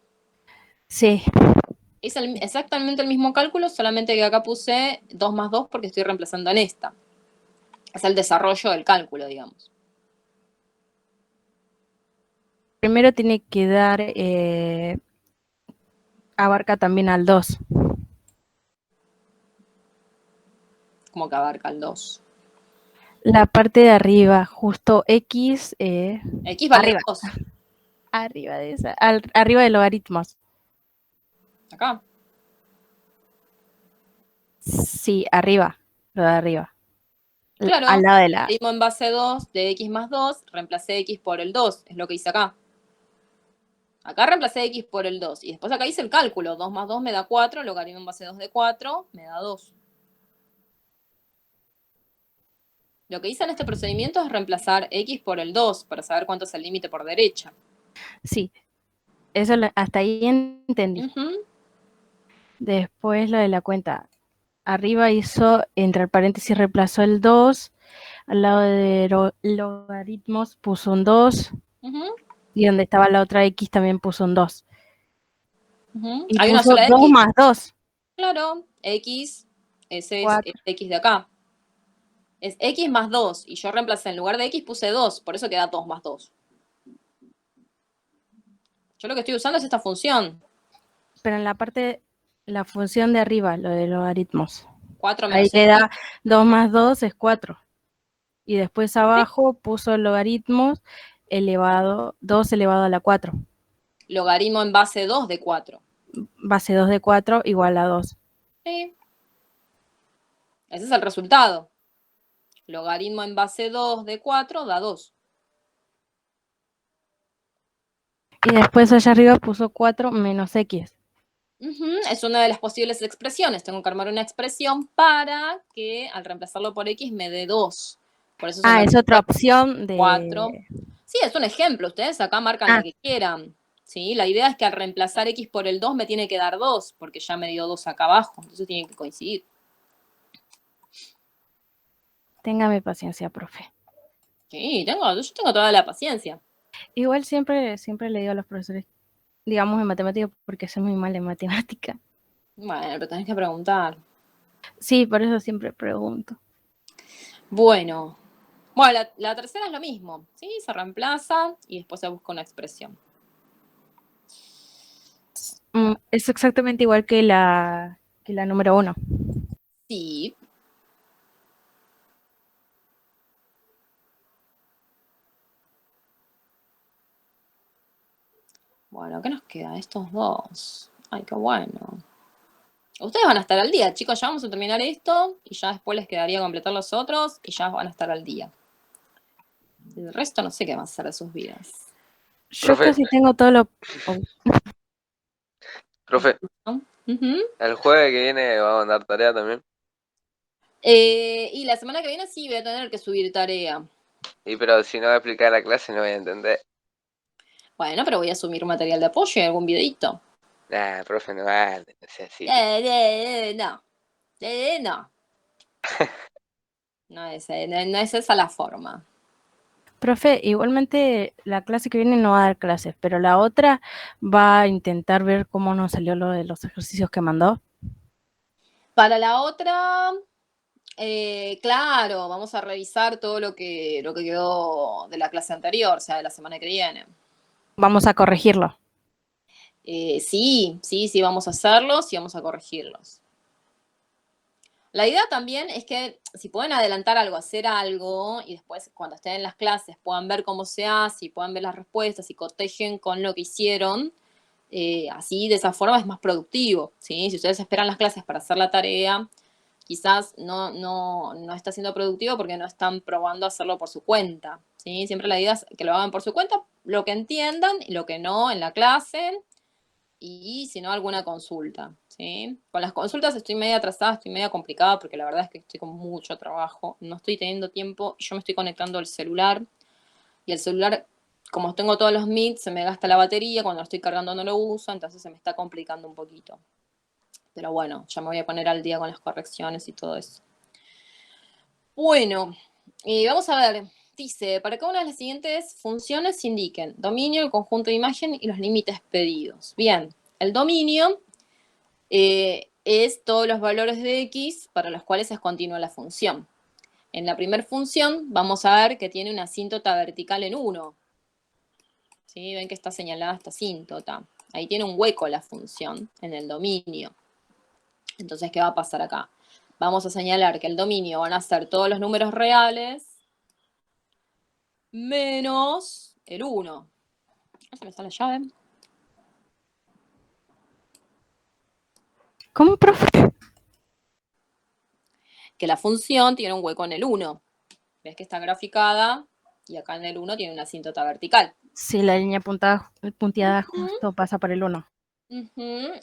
Sí, Es exactamente el mismo cálculo, solamente que acá puse 2 más 2 porque estoy reemplazando en esta. Es el desarrollo del cálculo, digamos. Primero tiene que dar, abarca también al 2. Como que abarca el 2. La parte de arriba, justo X, X vale arriba. 2. Arriba de esa, arriba de logaritmos. Acá. Sí, arriba, lo de arriba. Claro, Al lado de la... logaritmo en base 2 de X más 2, reemplacé X por el 2, es lo que hice acá. Acá reemplacé X por el 2, y después acá hice el cálculo, 2 más 2 me da 4, logaritmo en base 2 de 4 me da 2. Lo que hice en este procedimiento es reemplazar X por el 2, para saber cuánto es el límite por derecha. Sí, eso hasta ahí entendí. Ujú. Después lo de la cuenta. Arriba hizo, entre paréntesis, reemplazó el 2. Al lado de logaritmos puso un 2. Ujú. Y donde estaba la otra X también puso un 2. Ujú. Y Hay una puso sola 2 X. más 2. Claro, X, ese es 4. el X de acá. Es X más 2, y yo reemplacé en lugar de X puse 2, por eso queda 2 más 2. Yo lo que estoy usando es esta función. Pero en la parte, la función de arriba, lo de logaritmos. 4 Ahí menos X. queda 2 más 2 es 4. Y después abajo puso logaritmos elevado, 2 elevado a la 4. Logaritmo en base 2 de 4. Base 2 de 4 igual a 2. Sí. Ese es el resultado. Logaritmo en base 2 de 4 da 2. Y después allá arriba puso 4 menos X. Es una de las posibles expresiones. Tengo que armar una expresión para que al reemplazarlo por X me dé 2. Por eso se me Es otra ocurre opción de... 4. Sí, es un ejemplo. Ustedes acá marcan la que quieran. ¿Sí? La idea es que al reemplazar X por el 2 me tiene que dar 2, porque ya me dio 2 acá abajo. Entonces tiene que coincidir. Téngame paciencia, profe. Sí, yo tengo toda la paciencia. Igual siempre le digo a los profesores, digamos en matemática, porque soy muy mal en matemática. Bueno, pero tenés que preguntar. Sí, por eso siempre pregunto. Bueno, la tercera es lo mismo, ¿sí? Se reemplaza y después se busca una expresión. Es exactamente igual que la número 1. Sí. Bueno, ¿qué nos queda? Estos dos. Ay, qué bueno. Ustedes van a estar al día, chicos. Ya vamos a terminar esto y ya después les quedaría completar los otros y ya van a estar al día. El resto no sé qué va a hacer de sus vidas. Yo Profe. casi tengo todo lo... Profe, ¿No? Ujú. el jueves que viene vamos a mandar tarea también. Y la semana que viene sí voy a tener que subir tarea. Pero si no voy a explicar la clase no voy a entender. Bueno, pero voy a subir material de apoyo y algún videito. Nah, profe, no vale, no sea así. No. No. No es esa la forma. Profe, igualmente la clase que viene no va a dar clases, pero la otra va a intentar ver cómo nos salió lo de los ejercicios que mandó. Para la otra, claro, vamos a revisar todo lo que quedó de la clase anterior, o sea, de la semana que viene. Vamos a corregirlo. Sí, vamos a hacerlos y vamos a corregirlos. La idea también es que si pueden adelantar algo, hacer algo, y después cuando estén en las clases puedan ver cómo se hace, y puedan ver las respuestas y cotejen con lo que hicieron, así de esa forma es más productivo, ¿sí? Si ustedes esperan las clases para hacer la tarea, quizás no está siendo productivo porque no están probando hacerlo por su cuenta, ¿sí? Siempre la idea es que lo hagan por su cuenta, lo que entiendan y lo que no en la clase, y si no, alguna consulta, ¿sí? Con las consultas estoy media atrasada, estoy media complicada porque la verdad es que estoy con mucho trabajo, no estoy teniendo tiempo, yo me estoy conectando al celular y el celular, como tengo todos los Meets, se me gasta la batería, cuando lo estoy cargando no lo uso, entonces se me está complicando un poquito. Pero bueno, ya me voy a poner al día con las correcciones y todo eso. Bueno, vamos a ver. Dice, para cada una de las siguientes funciones indiquen dominio, el conjunto de imagen y los límites pedidos. Bien, el dominio es todos los valores de X para los cuales es continua la función. En la primera función vamos a ver que tiene una asíntota vertical en 1. ¿Sí? Ven que está señalada esta asíntota. Ahí tiene un hueco la función en el dominio. Entonces, ¿qué va a pasar acá? Vamos a señalar que el dominio van a ser todos los números reales menos el 1. ¿No se me sale la llave? ¿Cómo, profe? Que la función tiene un hueco en el 1. ¿Ves que está graficada? Y acá en el 1 tiene una asíntota vertical. Sí, la línea punteada justo pasa por el 1.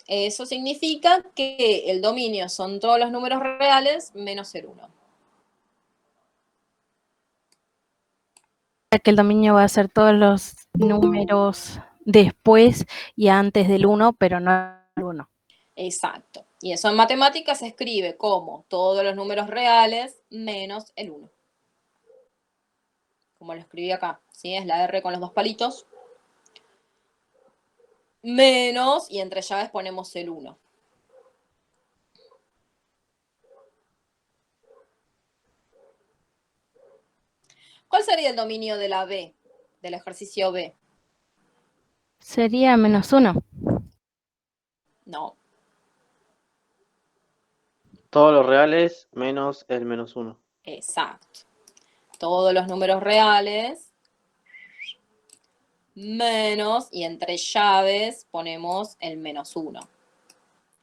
Eso significa que el dominio son todos los números reales menos el 1. Que el dominio va a ser todos los números después y antes del 1, pero no el 1. Exacto. Y eso en matemáticas se escribe como todos los números reales menos el 1. Como lo escribí acá, ¿sí? Es la R con los dos palitos. Menos, y entre llaves ponemos el 1. ¿Cuál sería el dominio de la B, del ejercicio B? Sería menos 1. No, Todos los reales menos el menos 1. exacto. Todos los números reales menos, y entre llaves ponemos el menos 1.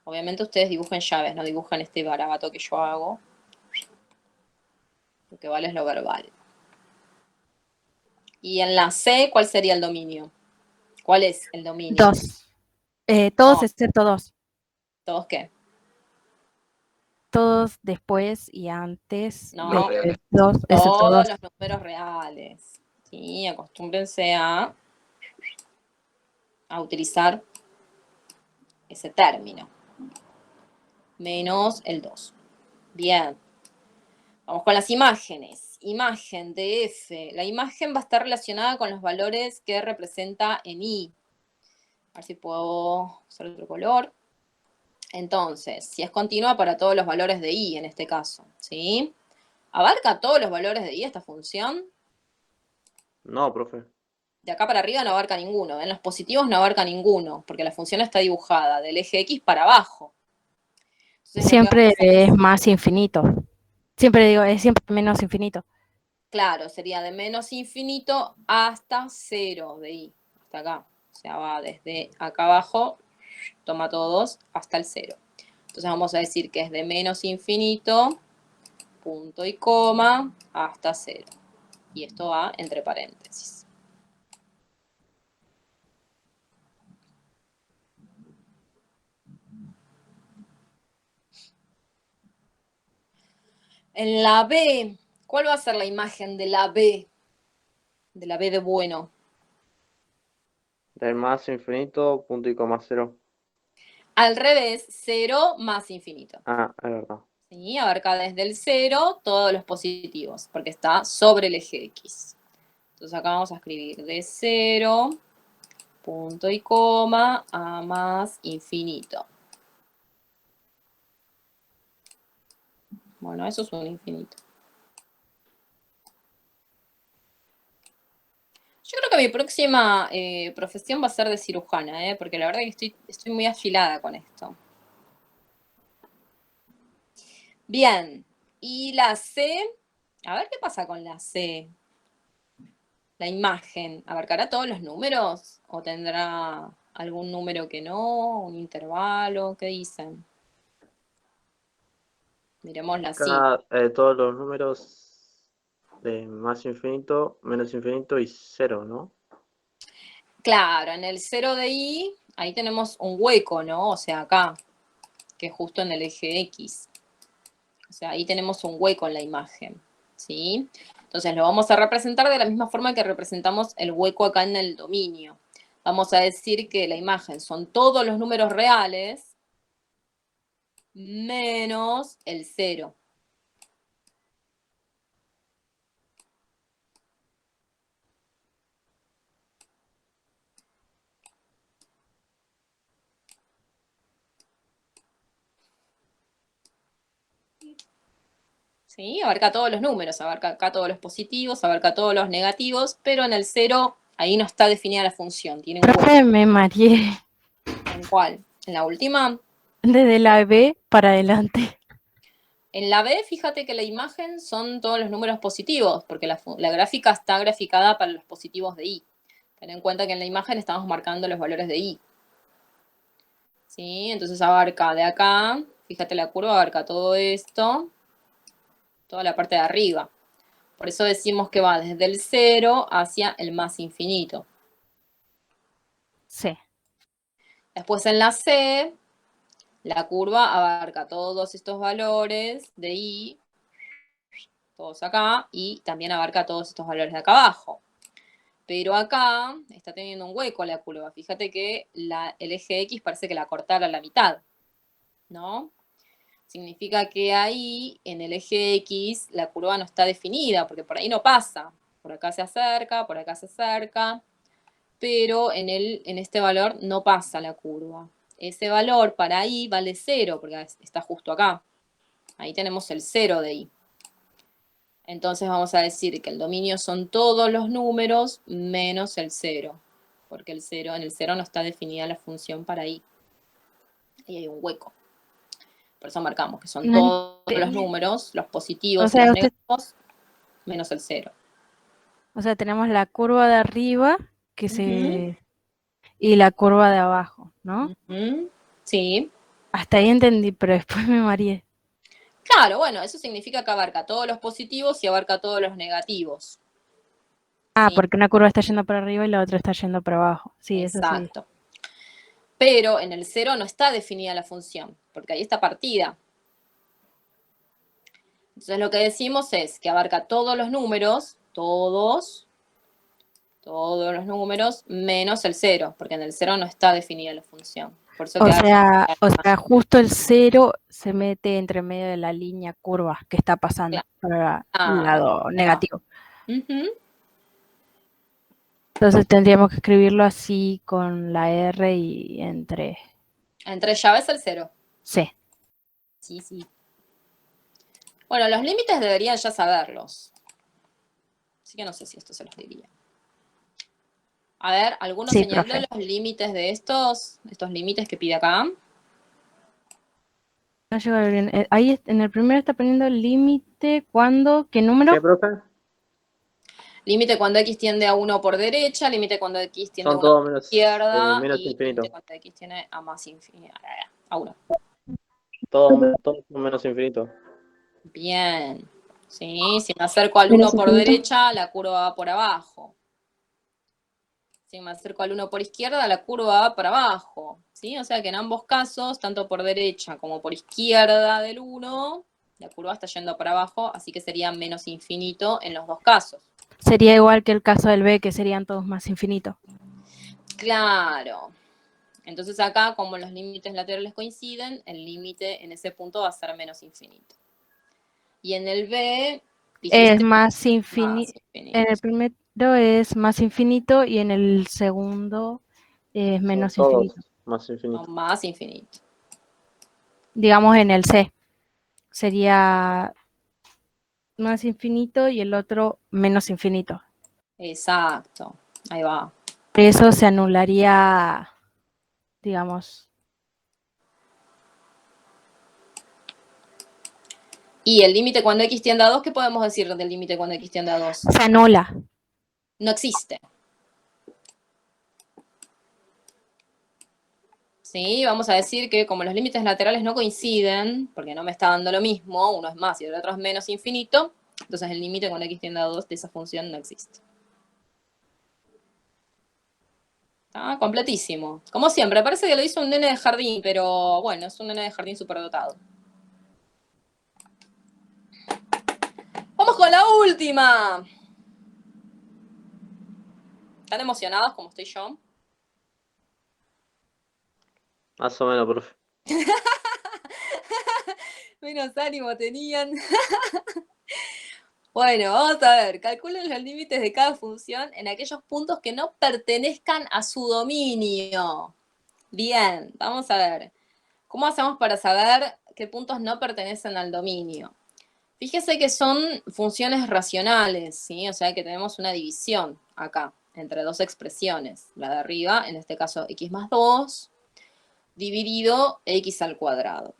Obviamente ustedes dibujen llaves, no dibujan este garabato que yo hago. Lo que vale es lo verbal. Y en la C, ¿cuál sería el dominio? ¿Cuál es el dominio? 2. Todos No. excepto 2. ¿Todos qué? Todos después y antes No. de 2, excepto Todos 2. los números reales. Sí, acostúmbrense a utilizar ese término. Menos el 2. Bien. Vamos con las imágenes. Imagen de F. La imagen va a estar relacionada con los valores que representa en I. A ver si puedo usar otro color. Entonces, si es continua para todos los valores de I en este caso, ¿sí? ¿Abarca todos los valores de I esta función? No, profe. De acá para arriba no abarca ninguno. En los positivos no abarca ninguno, porque la función está dibujada del eje X para abajo. Entonces, lo que Siempre vamos a hacer es más infinito. Siempre digo, es siempre menos infinito. claro, sería de menos infinito hasta 0 de I, hasta acá. O sea, va desde acá abajo, toma todos, hasta el 0. Entonces vamos a decir que es de menos infinito, punto y coma, hasta 0. Y esto va entre paréntesis. En la B, ¿cuál va a ser la imagen de la B? De la B de bueno. Del más infinito, punto y coma 0. Al revés, 0 más infinito. Ah, es verdad. ¿Sí? Abarca desde el 0 todos los positivos, porque está sobre el eje X. Entonces acá vamos a escribir de 0, punto y coma, a más infinito. Bueno, eso es un infinito. Yo creo que mi próxima profesión va a ser de cirujana, porque la verdad que estoy muy afilada con esto. Bien, y la C, a ver qué pasa con la C. La imagen, ¿abarcará todos los números? ¿O tendrá algún número que no? ¿Un intervalo? ¿Qué dicen? Miremosla así. Todos los números de más infinito, menos infinito y 0, ¿no? Claro, en el 0 de I, ahí tenemos un hueco, ¿no? O sea, acá, que es justo en el eje X. O sea, ahí tenemos un hueco en la imagen, ¿sí? Entonces lo vamos a representar de la misma forma que representamos el hueco acá en el dominio. Vamos a decir que la imagen son todos los números reales menos el 0. ¿Sí? Abarca todos los números, abarca acá todos los positivos, abarca todos los negativos, pero en el 0 ahí no está definida la función, tiene un hueco. Profe, me mareé. ¿En cuál? ¿En la última? Desde la B para adelante. En la B, fíjate que la imagen son todos los números positivos, porque la gráfica está graficada para los positivos de I. Ten en cuenta que en la imagen estamos marcando los valores de I. ¿Sí? Entonces abarca de acá, fíjate la curva, abarca todo esto, toda la parte de arriba. Por eso decimos que va desde el 0 hacia el más infinito. Sí. Después en la C, la curva abarca todos estos valores de I, todos acá, y también abarca todos estos valores de acá abajo. Pero acá está teniendo un hueco la curva. Fíjate que el eje X parece que la cortara a la mitad, ¿no? Significa que ahí, en el eje X, la curva no está definida, porque por ahí no pasa. Por acá se acerca, por acá se acerca, pero en este valor no pasa la curva. Ese valor para ahí vale 0, porque está justo acá. Ahí tenemos el 0 de I. Entonces vamos a decir que el dominio son todos los números menos el 0, porque en el 0 no está definida la función para I. Ahí hay un hueco. Por eso marcamos que son todos los números, los positivos y los negativos, menos el 0. O sea, tenemos la curva de arriba y la curva de abajo, ¿no? Sí. Hasta ahí entendí, pero después me mareé. Claro, bueno, eso significa que abarca todos los positivos y abarca todos los negativos. Ah, ¿sí? porque una curva está yendo para arriba y la otra está yendo para abajo. Sí, Exacto. Eso sí. Pero en el 0 no está definida la función, porque ahí está partida. Entonces lo que decimos es que abarca todos los números, todos los números, menos el 0, porque en el 0 no está definida la función. Por eso O sea, justo el 0 se mete entre medio de la línea curva que está pasando para el lado negativo. Entonces tendríamos que escribirlo así con la R y entre... Entre llaves el 0. Sí. Sí. Bueno, los límites deberían ya saberlos. Así que no sé si esto se los diría. A ver, ¿alguno señaló los límites de estos límites que pide acá? No llegó bien. Ahí en el primero está poniendo el límite cuando, ¿qué número? ¿Qué, profe? Límite cuando X tiende a 1 por derecha, límite cuando X tiende a 1 por izquierda, menos y infinito. límite cuando X tiende a más infinito, a 1. Todo menos infinito. Bien. Sí, si me acerco al 1 por derecha, la curva va por abajo. Si me acerco al 1 por izquierda, la curva va para abajo. ¿Sí? O sea que en ambos casos, tanto por derecha como por izquierda del 1, la curva está yendo para abajo, así que sería menos infinito en los dos casos. Sería igual que el caso del B, que serían todos más infinitos. Claro. Entonces acá, como los límites laterales coinciden, el límite en ese punto va a ser menos infinito. Y en el B, es más infinito. En el primero es más infinito y en el segundo es menos infinito. Más infinito. No, más infinito. Digamos en el C sería más infinito y el otro menos infinito. Exacto, ahí va. Eso se anularía, digamos. Y el límite cuando X tiende a 2, ¿qué podemos decir del límite cuando X tiende a 2? Se anula. No existe. Sí, vamos a decir que como los límites laterales no coinciden, porque no me está dando lo mismo, uno es más y el otro es menos infinito, entonces el límite cuando X tiende a 2 de esa función no existe. Está completísimo. Como siempre, parece que lo hizo un nene de jardín, pero bueno, es un nene de jardín superdotado. ¡Vamos con la última! ¿Están emocionados como estoy yo? Más o menos, profe. Menos ánimo tenían. Bueno, vamos a ver. Calculen los límites de cada función en aquellos puntos que no pertenezcan a su dominio. Bien, vamos a ver. ¿Cómo hacemos para saber qué puntos no pertenecen al dominio? Fíjese que son funciones racionales, ¿sí? O sea que tenemos una división acá entre dos expresiones. La de arriba, en este caso x más 2, dividido x al cuadrado.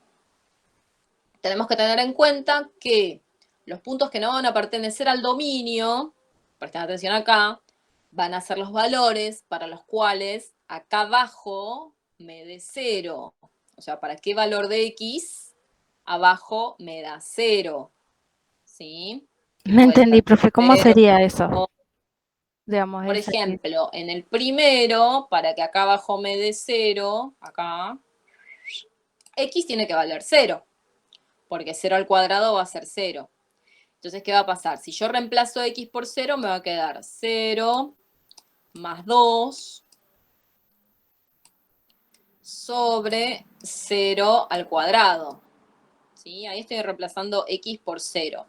Tenemos que tener en cuenta que los puntos que no van a pertenecer al dominio, presten atención acá, van a ser los valores para los cuales acá abajo me dé 0. O sea, ¿para qué valor de x abajo me da 0? ¿Sí? No entendí, profe, ¿cómo sería eso? O, Digamos, por esa ejemplo, en el primero, para que acá abajo me dé 0, acá, x tiene que valer 0, porque 0 al cuadrado va a ser 0. Entonces, ¿qué va a pasar? Si yo reemplazo x por 0, me va a quedar 0 más 2 sobre 0 al cuadrado. ¿Sí? Ahí estoy reemplazando x por 0.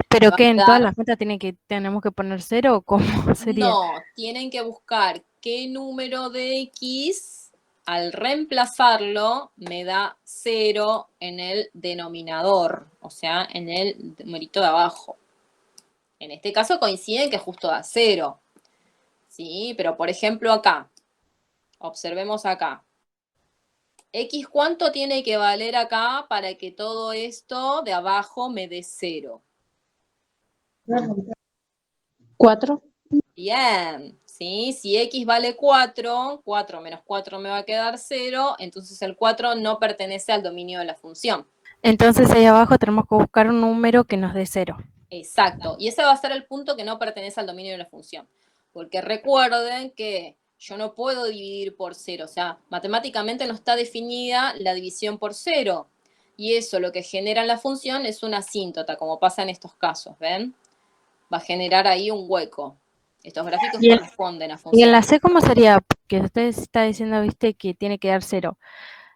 ¿Pero qué? ¿En todas las cuentas tenemos que poner 0 o cómo sería? No, tienen que buscar qué número de x al reemplazarlo me da 0 en el denominador, o sea, en el numerito de abajo. En este caso coinciden que justo da 0. ¿Sí? Pero por ejemplo acá, observemos acá. ¿X cuánto tiene que valer acá para que todo esto de abajo me dé 0? 4. Bien, ¿sí? Si X vale 4, 4 menos 4 me va a quedar 0, entonces el 4 no pertenece al dominio de la función. Entonces ahí abajo tenemos que buscar un número que nos dé 0. Exacto, y ese va a ser el punto que no pertenece al dominio de la función. Porque recuerden que yo no puedo dividir por 0, o sea, matemáticamente no está definida la división por 0. Y eso lo que genera en la función es una asíntota, como pasa en estos casos, ¿ven? Va a generar ahí un hueco. Estos gráficos corresponden a funciones. ¿Y en la C cómo sería? Porque usted está diciendo, viste, que tiene que dar 0.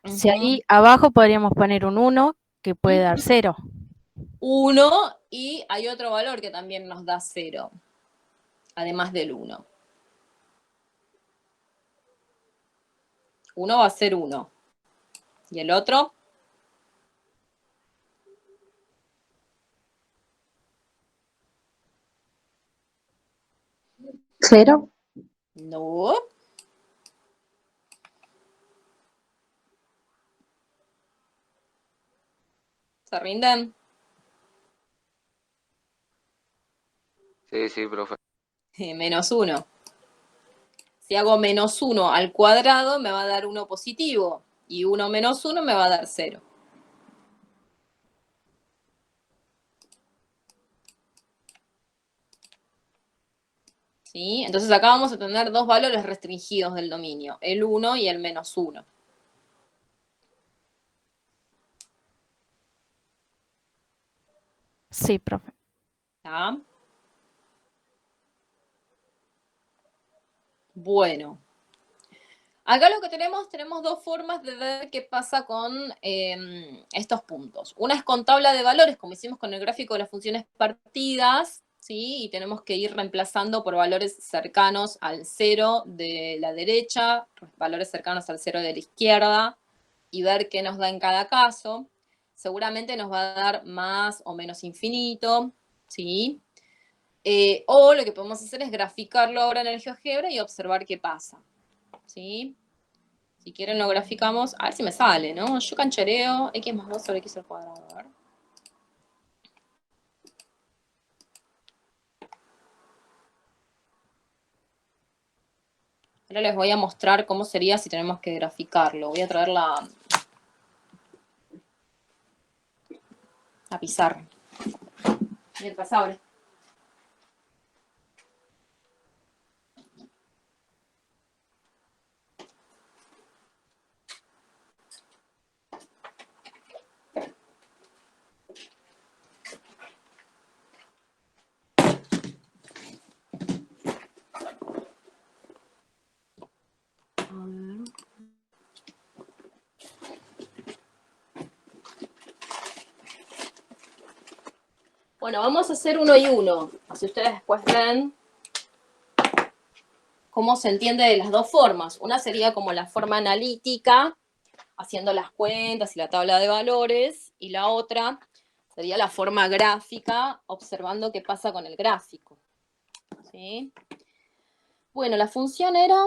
Si ahí abajo podríamos poner un 1 que puede dar 0. 1 y hay otro valor que también nos da 0, además del 1. 1 va a ser 1. ¿Y el otro? 0. No. ¿Se rinden? Sí, profe. Menos 1. Si hago menos 1 al cuadrado, me va a dar 1 positivo. Y 1 menos 1 me va a dar 0. ¿Sí? Entonces acá vamos a tener dos valores restringidos del dominio, el 1 y el menos 1. Sí, profe. ¿Está? Bueno. Acá lo que tenemos dos formas de ver qué pasa con estos puntos. Una es con tabla de valores, como hicimos con el gráfico de las funciones partidas, ¿sí? Y tenemos que ir reemplazando por valores cercanos al 0 de la derecha, valores cercanos al 0 de la izquierda, y ver qué nos da en cada caso. Seguramente nos va a dar más o menos infinito, ¿sí? O lo que podemos hacer es graficarlo ahora en el GeoGebra y observar qué pasa. ¿Sí? Si quieren lo graficamos, a ver si me sale, ¿no? Yo canchereo x más 2 sobre x al cuadrado, a ver. Ahora les voy a mostrar cómo sería si tenemos que graficarlo. Voy a traer la pizarra. Y el pasable. Bueno, vamos a hacer 1 y 1. Así ustedes después ven cómo se entiende de las dos formas. Una sería como la forma analítica, haciendo las cuentas y la tabla de valores, y la otra Sería la forma gráfica, observando qué pasa con el gráfico. ¿Sí? Bueno, la función era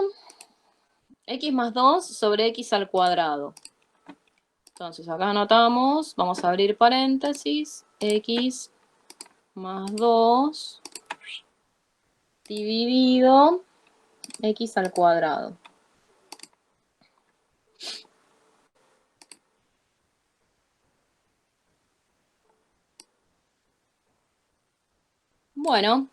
x más 2 sobre x al cuadrado. Entonces acá anotamos, vamos a abrir paréntesis, x más 2 dividido x al cuadrado. Bueno,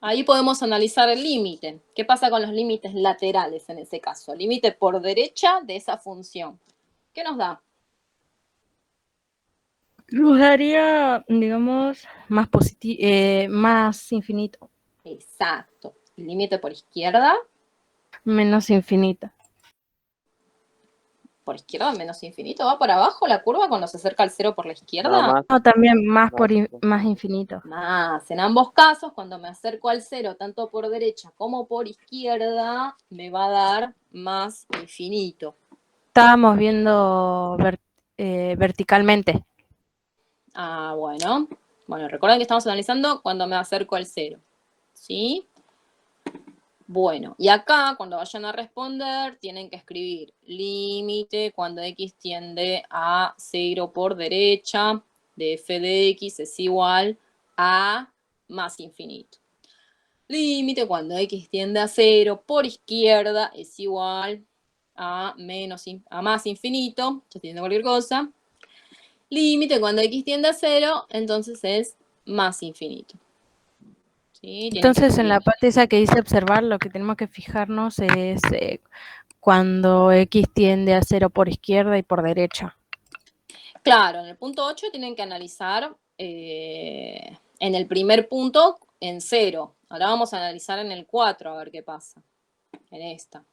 ahí podemos analizar el límite. ¿Qué pasa con los límites laterales en ese caso? Límite por derecha de esa función. ¿Qué nos da? Nos daría, digamos, más infinito, Exacto. El límite por izquierda. menos infinito. Por izquierda menos infinito. ¿Va para abajo la curva cuando se acerca al cero por la izquierda? Nada más. No, también más Más. más infinito. Más. En ambos casos, cuando me acerco al cero, tanto por derecha como por izquierda, me va a dar más infinito. Estábamos viendo verticalmente. Ah, bueno. Bueno, recuerden que estamos analizando cuando me acerco al cero. ¿Sí? Bueno, y acá cuando vayan a responder tienen que escribir límite cuando x tiende a 0 por derecha de f de x es igual a más infinito. Límite cuando x tiende a 0 por izquierda es igual a más infinito, ya tiene cualquier cosa. Límite cuando x tiende a 0, entonces es más infinito. ¿Sí? Entonces, en la parte esa que dice observar, lo que tenemos que fijarnos es cuando x tiende a 0 por izquierda y por derecha. Claro, en el punto 8 tienen que analizar en el primer punto en 0. Ahora vamos a analizar en el 4 a ver qué pasa. En esta.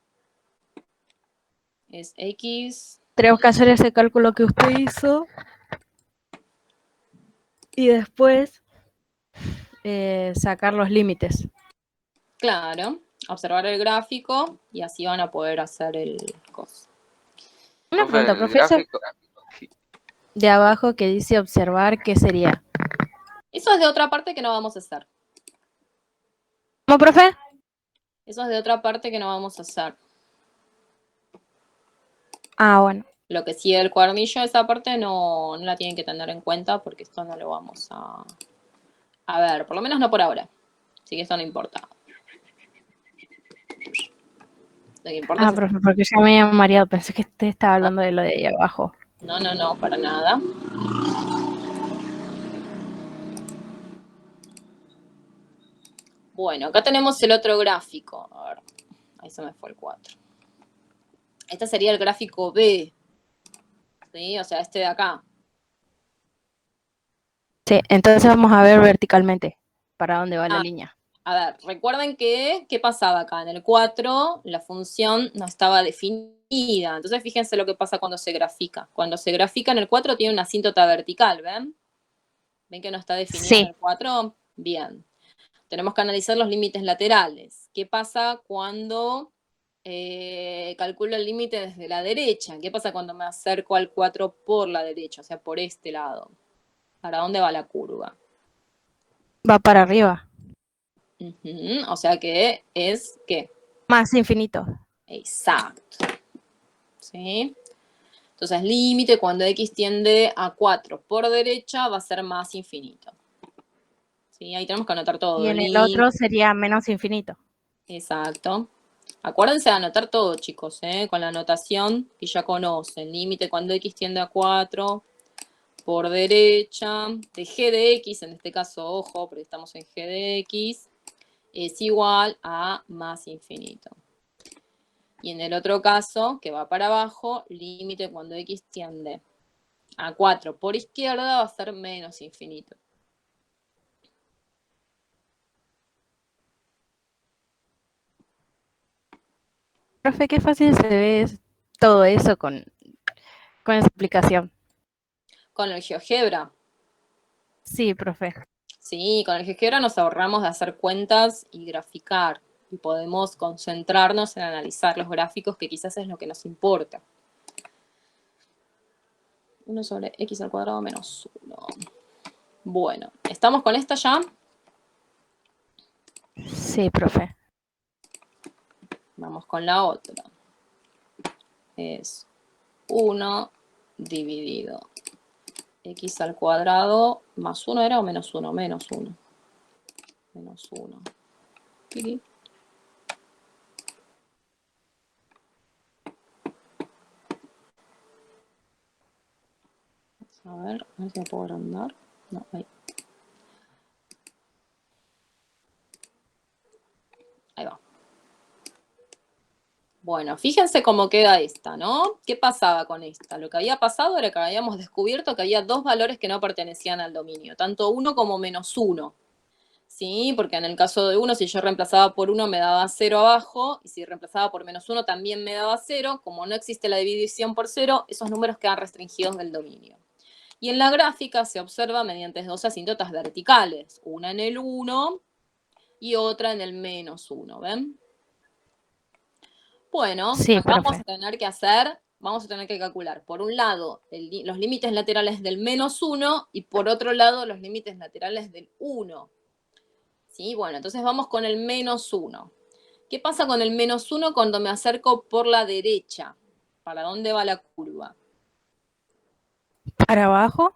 Es x. Tenemos que hacer ese cálculo que usted hizo y después sacar los límites. Claro, observar el gráfico y así van a poder hacer el coso. Una pregunta, el profesor, gráfico- de abajo que dice observar, ¿qué sería? Eso es de otra parte que no vamos a hacer. ¿Cómo, profe? Eso es de otra parte que no vamos a hacer. Ah, bueno. Lo que sigue el cuadernillo, esa parte no la tienen que tener en cuenta porque esto no lo vamos a ver, por lo menos no por ahora. Así que esto no importa. Lo que importa Ah, es... profe, porque ya me había mareado, pensé que usted estaba hablando de lo de ahí abajo. No, para nada. Bueno, acá tenemos el otro gráfico. A ver, ahí se me fue el 4. Este sería el gráfico B. ¿Sí? O sea, este de acá. Sí, entonces vamos a ver verticalmente para dónde va la línea. A ver, recuerden que, ¿qué pasaba acá? En el 4 la función no estaba definida. Entonces fíjense lo que pasa cuando se grafica. Cuando se grafica en el 4 tiene una asíntota vertical, ¿ven? ¿Ven que no está definida Sí. en el 4? Bien. Tenemos que analizar los límites laterales. ¿Qué pasa cuando calculo el límite desde la derecha? ¿Qué pasa cuando me acerco al 4 por la derecha? O sea, por este lado. ¿Para dónde va la curva? Va para arriba. O sea que es, ¿qué? Más infinito. Exacto. ¿Sí? Entonces, límite cuando x tiende a 4 por derecha va a ser más infinito. ¿Sí? Ahí tenemos que anotar todo. Y en el otro sería menos infinito. Exacto. Acuérdense de anotar todo, chicos, con la anotación que ya conocen. Límite cuando x tiende a 4 por derecha de g de x, en este caso, ojo, porque estamos en g de x, es igual a más infinito. Y en el otro caso, que va para abajo, límite cuando x tiende a 4 por izquierda va a ser menos infinito. Profe, qué fácil se ve todo eso con esa explicación. Con el GeoGebra. Sí, profe. Sí, con el GeoGebra nos ahorramos de hacer cuentas y graficar. Y podemos concentrarnos en analizar los gráficos, que quizás es lo que nos importa. 1 sobre x al cuadrado menos 1. Bueno, ¿estamos con esta ya? Sí, profe. Vamos con la otra. Es 1 dividido x al cuadrado más 1 era o menos 1, menos 1. Menos 1. Pili. A ver si me puedo agrandar. No, ahí. Ahí va. Bueno, fíjense cómo queda esta, ¿no? ¿Qué pasaba con esta? Lo que había pasado era que habíamos descubierto que había dos valores que no pertenecían al dominio, tanto 1 como menos 1. ¿Sí? Porque en el caso de 1, si yo reemplazaba por 1 me daba 0 abajo, y si reemplazaba por menos 1 también me daba 0. Como no existe la división por 0, esos números quedan restringidos del dominio. Y en la gráfica se observa mediante dos asíntotas verticales, una en el 1 y otra en el menos 1, ¿ven? Bueno, Sí, acá vamos profe. a tener que hacer, vamos a tener que calcular, por un lado, los límites laterales del menos 1 y por otro lado, los límites laterales del 1. ¿Sí? Bueno, entonces vamos con el menos 1. ¿Qué pasa con el menos 1 cuando me acerco por la derecha? ¿Para dónde va la curva? ¿Para abajo?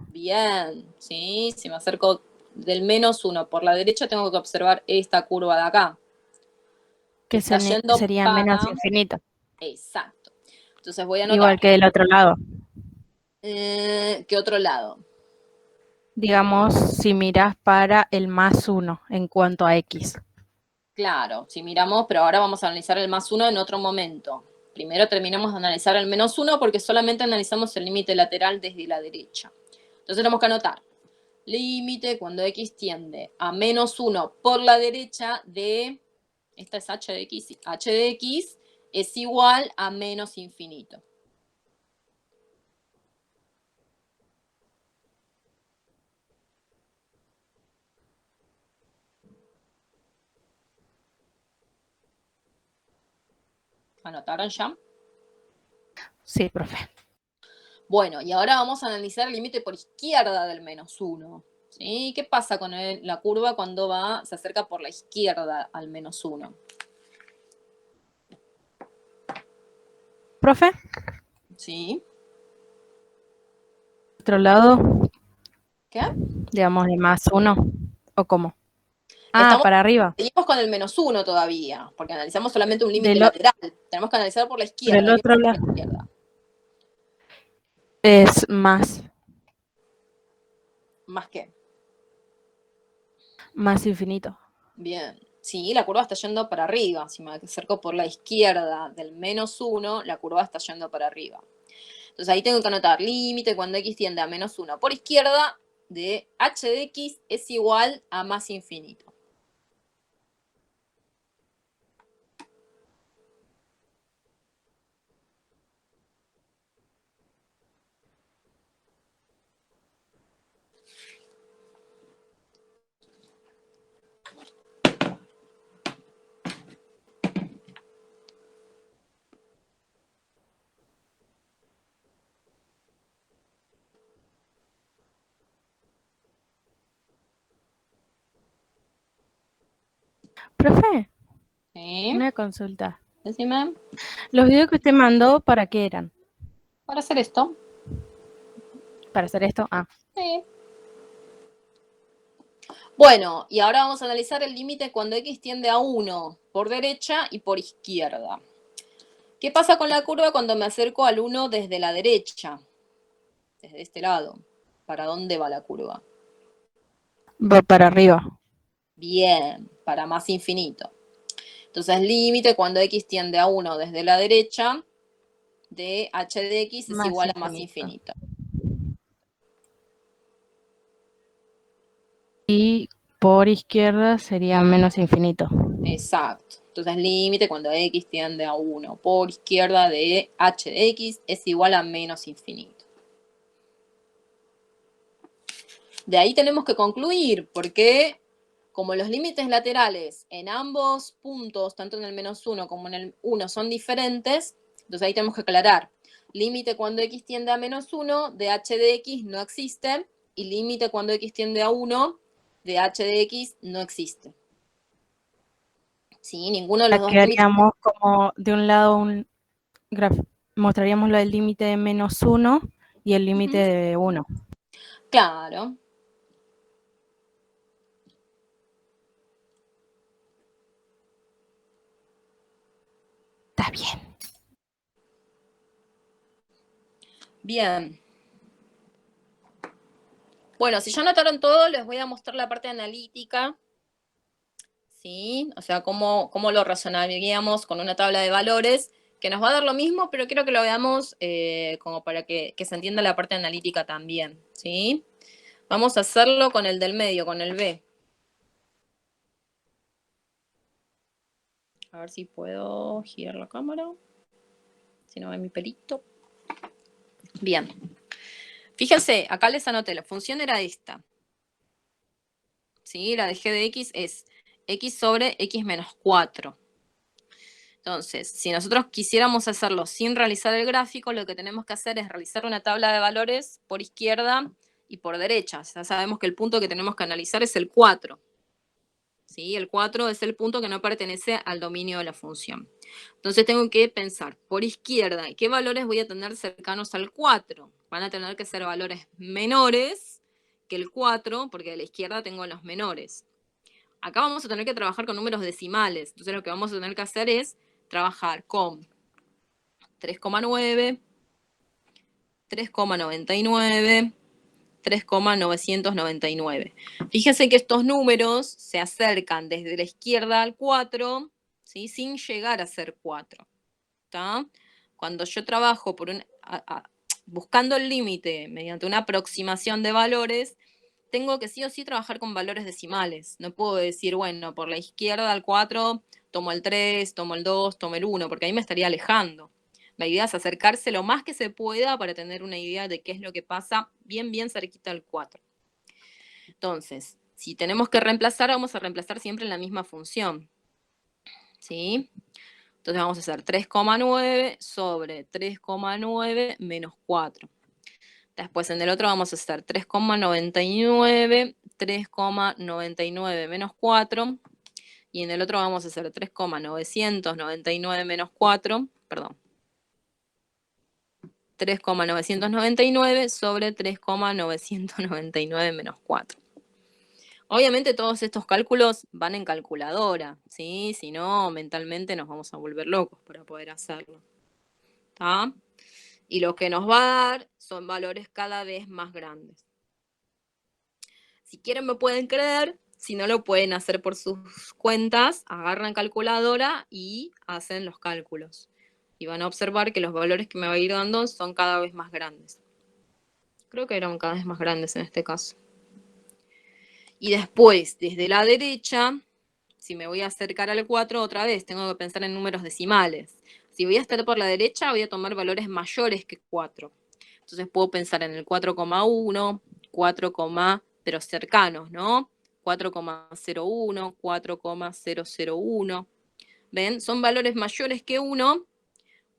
Bien, ¿sí? Si me acerco del menos 1 por la derecha, tengo que observar esta curva de acá. Que Está yendo sería para... menos infinito. Exacto. Entonces voy a anotar. Igual que del otro lado. ¿Qué otro lado? Digamos, si miras para el más 1 en cuanto a x. Claro, si miramos, pero ahora vamos a analizar el más 1 en otro momento. Primero terminamos de analizar el menos 1 porque solamente analizamos el límite lateral desde la derecha. Entonces tenemos que anotar. Límite cuando x tiende a menos 1 por la derecha de, esta es h de x es igual a menos infinito. ¿Anotaron ya? Sí, profe. Bueno, y ahora vamos a analizar el límite por izquierda del menos 1. ¿Sí? ¿Qué pasa con la curva cuando se acerca por la izquierda al menos 1? ¿Profe? ¿Sí? ¿Otro lado? ¿Qué? Digamos, de más 1. ¿O cómo? Ah, para arriba. Seguimos con el menos 1 todavía, porque analizamos solamente un límite Del, lateral. Tenemos que analizar por la izquierda. del otro Por la lado izquierda. es más ¿Más qué? infinito. Bien. Sí, la curva está yendo para arriba. Si me acerco por la izquierda del menos 1, la curva está yendo para arriba. Entonces ahí tengo que anotar límite cuando x tiende a menos 1 por izquierda de h de x es igual a más infinito. Profe, ¿Sí? una consulta. Decime. ¿Los videos que usted mandó, para qué eran? Para hacer esto. ¿Para hacer esto? Ah. Sí. Bueno, y ahora vamos a analizar el límite cuando x tiende a 1 por derecha y por izquierda. ¿Qué pasa con la curva cuando me acerco al 1 desde la derecha? Desde este lado. ¿Para dónde va la curva? Va para arriba. Bien, para más infinito. Entonces, límite cuando x tiende a 1 desde la derecha de h de x es Más igual a más infinito. infinito. Y por izquierda sería menos infinito. Exacto. Entonces, límite cuando x tiende a 1 por izquierda de h de x es igual a menos infinito. De ahí tenemos que concluir, porque como los límites laterales en ambos puntos, tanto en el menos 1 como en el 1, son diferentes, entonces ahí tenemos que aclarar. límite cuando x tiende a -1 de h de x no existe, y límite cuando x tiende a 1 de h de x no existe. Sí, ninguno de los dos Que límites. haríamos como de un lado mostraríamos lo del límite de -1 y el límite de 1. Claro. Está bien. Bien. Bueno, si ya anotaron todo, les voy a mostrar la parte analítica. ¿Sí? O sea, cómo lo razonaríamos con una tabla de valores, que nos va a dar lo mismo, pero quiero que lo veamos como para que se entienda la parte analítica también. ¿Sí? Vamos a hacerlo con el del medio, con el B. A ver si puedo girar la cámara. Si no ve mi pelito. Bien. Fíjense, acá les anoté, la función era esta. ¿Sí? La de g de x es x sobre x menos 4. Entonces, si nosotros quisiéramos hacerlo sin realizar el gráfico, lo que tenemos que hacer es realizar una tabla de valores por izquierda y por derecha. Ya sabemos que el punto que tenemos que analizar es el 4. ¿Sí? El 4 es el punto que no pertenece al dominio de la función. Entonces tengo que pensar por izquierda, ¿qué valores voy a tener cercanos al 4? Van a tener que ser valores menores que el 4, porque de la izquierda tengo los menores. Acá vamos a tener que trabajar con números decimales. Entonces lo que vamos a tener que hacer es trabajar con 3,9, 3,99, 3,999. Fíjense que estos números se acercan desde la izquierda al 4, ¿sí? Sin llegar a ser 4. ¿Tá? Cuando yo trabajo buscando el límite mediante una aproximación de valores, tengo que sí o sí trabajar con valores decimales. No puedo decir, bueno, por la izquierda al 4 tomo el 3, tomo el 2, tomo el 1, porque ahí me estaría alejando. La idea es acercarse lo más que se pueda para tener una idea de qué es lo que pasa bien cerquita al 4. Entonces, si tenemos que reemplazar, vamos a reemplazar siempre en la misma función. ¿Sí? Entonces vamos a hacer 3,9 sobre 3,9 menos 4. Después en el otro vamos a hacer 3,99, 3,99 menos 4. Y en el otro vamos a hacer 3,999 menos 4, perdón. 3,999 sobre 3,999 menos 4. Obviamente todos estos cálculos van en calculadora, ¿sí? Si no, mentalmente nos vamos a volver locos para poder hacerlo. ¿Tá? Y lo que nos va a dar son valores cada vez más grandes. Si quieren me pueden creer, si no lo pueden hacer por sus cuentas, agarran calculadora y hacen los cálculos. Y van a observar que los valores que me va a ir dando son cada vez más grandes. Creo que eran cada vez más grandes en este caso. Y después, desde la derecha, si me voy a acercar al 4, otra vez tengo que pensar en números decimales. Si voy a estar por la derecha, voy a tomar valores mayores que 4. Entonces puedo pensar en el 4,1, 4, pero cercanos, ¿no? 4,01, 4,001. ¿Ven? Son valores mayores que 1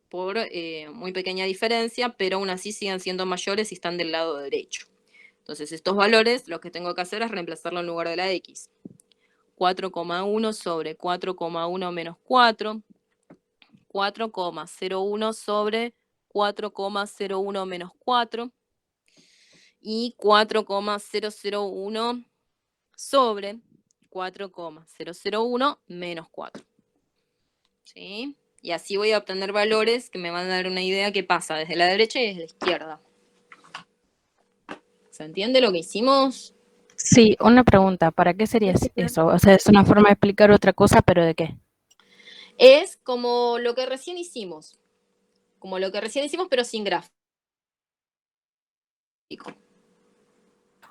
por muy pequeña diferencia, pero aún así siguen siendo mayores y están del lado derecho. Entonces estos valores lo que tengo que hacer es reemplazarlo en lugar de la x. 4,1 sobre 4,1 menos 4, 4,01 sobre 4,01 menos 4 y 4,001 sobre 4,001 menos 4. ¿Sí? Y así voy a obtener valores que me van a dar una idea qué pasa desde la derecha y desde la izquierda. ¿Se entiende lo que hicimos? Sí, una pregunta, ¿para qué sería eso? O sea, es una forma de explicar otra cosa, pero ¿de qué? Es como lo que recién hicimos. Como lo que recién hicimos, pero sin gráfico.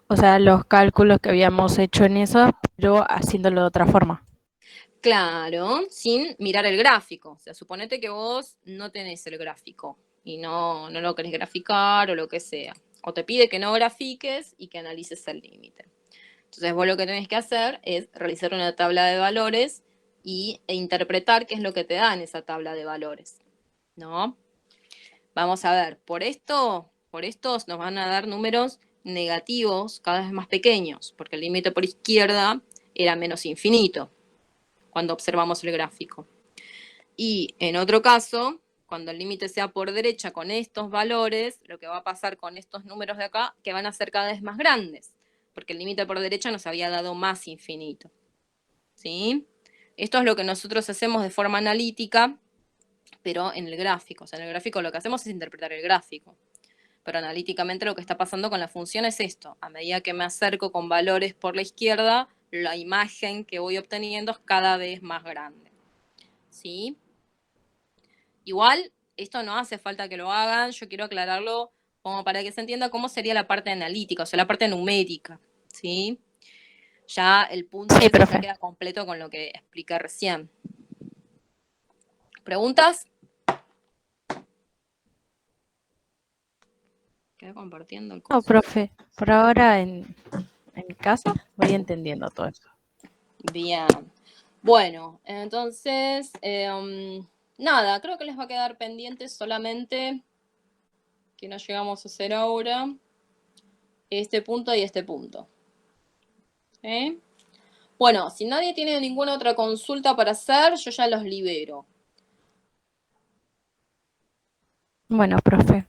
O sea, los cálculos que habíamos hecho en eso, pero haciéndolo de otra forma. Claro, sin mirar el gráfico. O sea, suponete que vos no tenés el gráfico y no lo querés graficar o lo que sea. O te pide que no grafiques y que analices el límite. Entonces vos lo que tenés que hacer es realizar una tabla de valores e interpretar qué es lo que te da en esa tabla de valores, ¿no? Vamos a ver, por estos nos van a dar números negativos cada vez más pequeños, porque el límite por izquierda era menos infinito cuando observamos el gráfico. Y en otro caso, cuando el límite sea por derecha con estos valores, lo que va a pasar con estos números de acá, que van a ser cada vez más grandes, porque el límite por derecha nos había dado más infinito. ¿Sí? Esto es lo que nosotros hacemos de forma analítica, pero en el gráfico. O sea, en el gráfico lo que hacemos es interpretar el gráfico. Pero analíticamente lo que está pasando con la función es esto. A medida que me acerco con valores por la izquierda, la imagen que voy obteniendo es cada vez más grande. ¿Sí? Igual, esto no hace falta que lo hagan. Yo quiero aclararlo como para que se entienda cómo sería la parte analítica, o sea, la parte numérica. ¿Sí? Ya el punto Sí, ese ya profe. queda completo con lo que expliqué recién. ¿Preguntas? Quedé compartiendo el No, coso. profe, por ahora en mi caso voy entendiendo todo eso. Bien. Bueno, entonces, nada, creo que les va a quedar pendiente solamente que no llegamos a hacer ahora este punto y este punto. ¿Sí? Bueno, si nadie tiene ninguna otra consulta para hacer, yo ya los libero. Bueno, profe.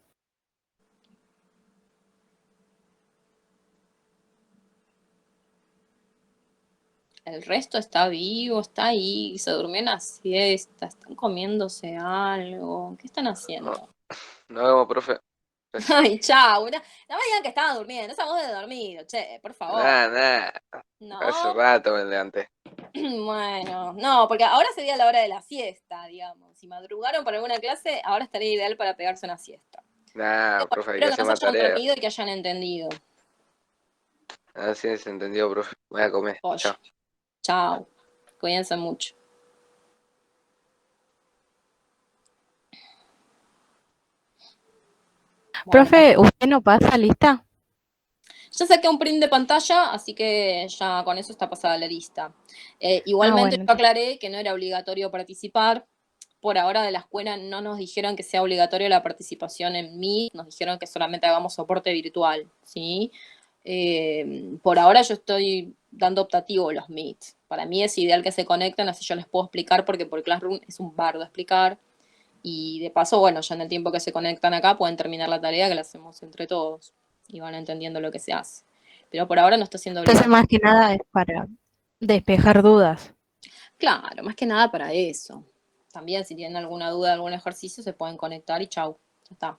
El resto está vivo, está ahí, se durmió en la siesta, están comiéndose algo. ¿Qué están haciendo? Nos vemos, profe. Gracias. Ay, chao. No me digan que estaban durmiendo, esa voz de dormido, che, por favor. Nada. Hace No, rato me levanté. bueno, no, porque ahora sería la hora de la siesta, digamos. Si madrugaron para alguna clase, ahora estaría ideal para pegarse una siesta. Nah, Bueno, profe, hay que espero que hacer no se más hayan tarea. dormido y que hayan entendido. Así se entendió, profe. Voy a comer. Oye, Chao. chao. Cuídense mucho. Bueno, Profe, ¿usted no pasa lista? ya saqué un print de pantalla, así que ya con eso está pasada la lista. Igualmente bueno, yo aclaré que no era obligatorio participar. Por ahora de la escuela no nos dijeron que sea obligatorio la participación en Meet, nos dijeron que solamente hagamos soporte virtual, ¿sí? Por ahora yo estoy dando optativo los Meet. Para mí es ideal que se conecten, así yo les puedo explicar, porque por Classroom es un bardo explicar. Y de paso, bueno, ya en el tiempo que se conectan acá pueden terminar la tarea que la hacemos entre todos y van entendiendo lo que se hace. Pero por ahora no está siendo entonces obligatorio. más que nada es para despejar dudas. Claro, más que nada para eso. También si tienen alguna duda de algún ejercicio se pueden conectar y chau, ya está.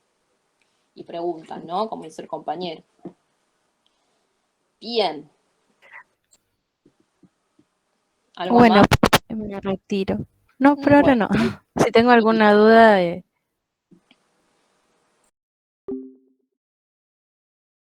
Y preguntan, ¿no? Como dice el compañero. Bien. ¿Algo Bueno, más? me retiro. No, por ahora Bueno, no. Si tengo alguna duda,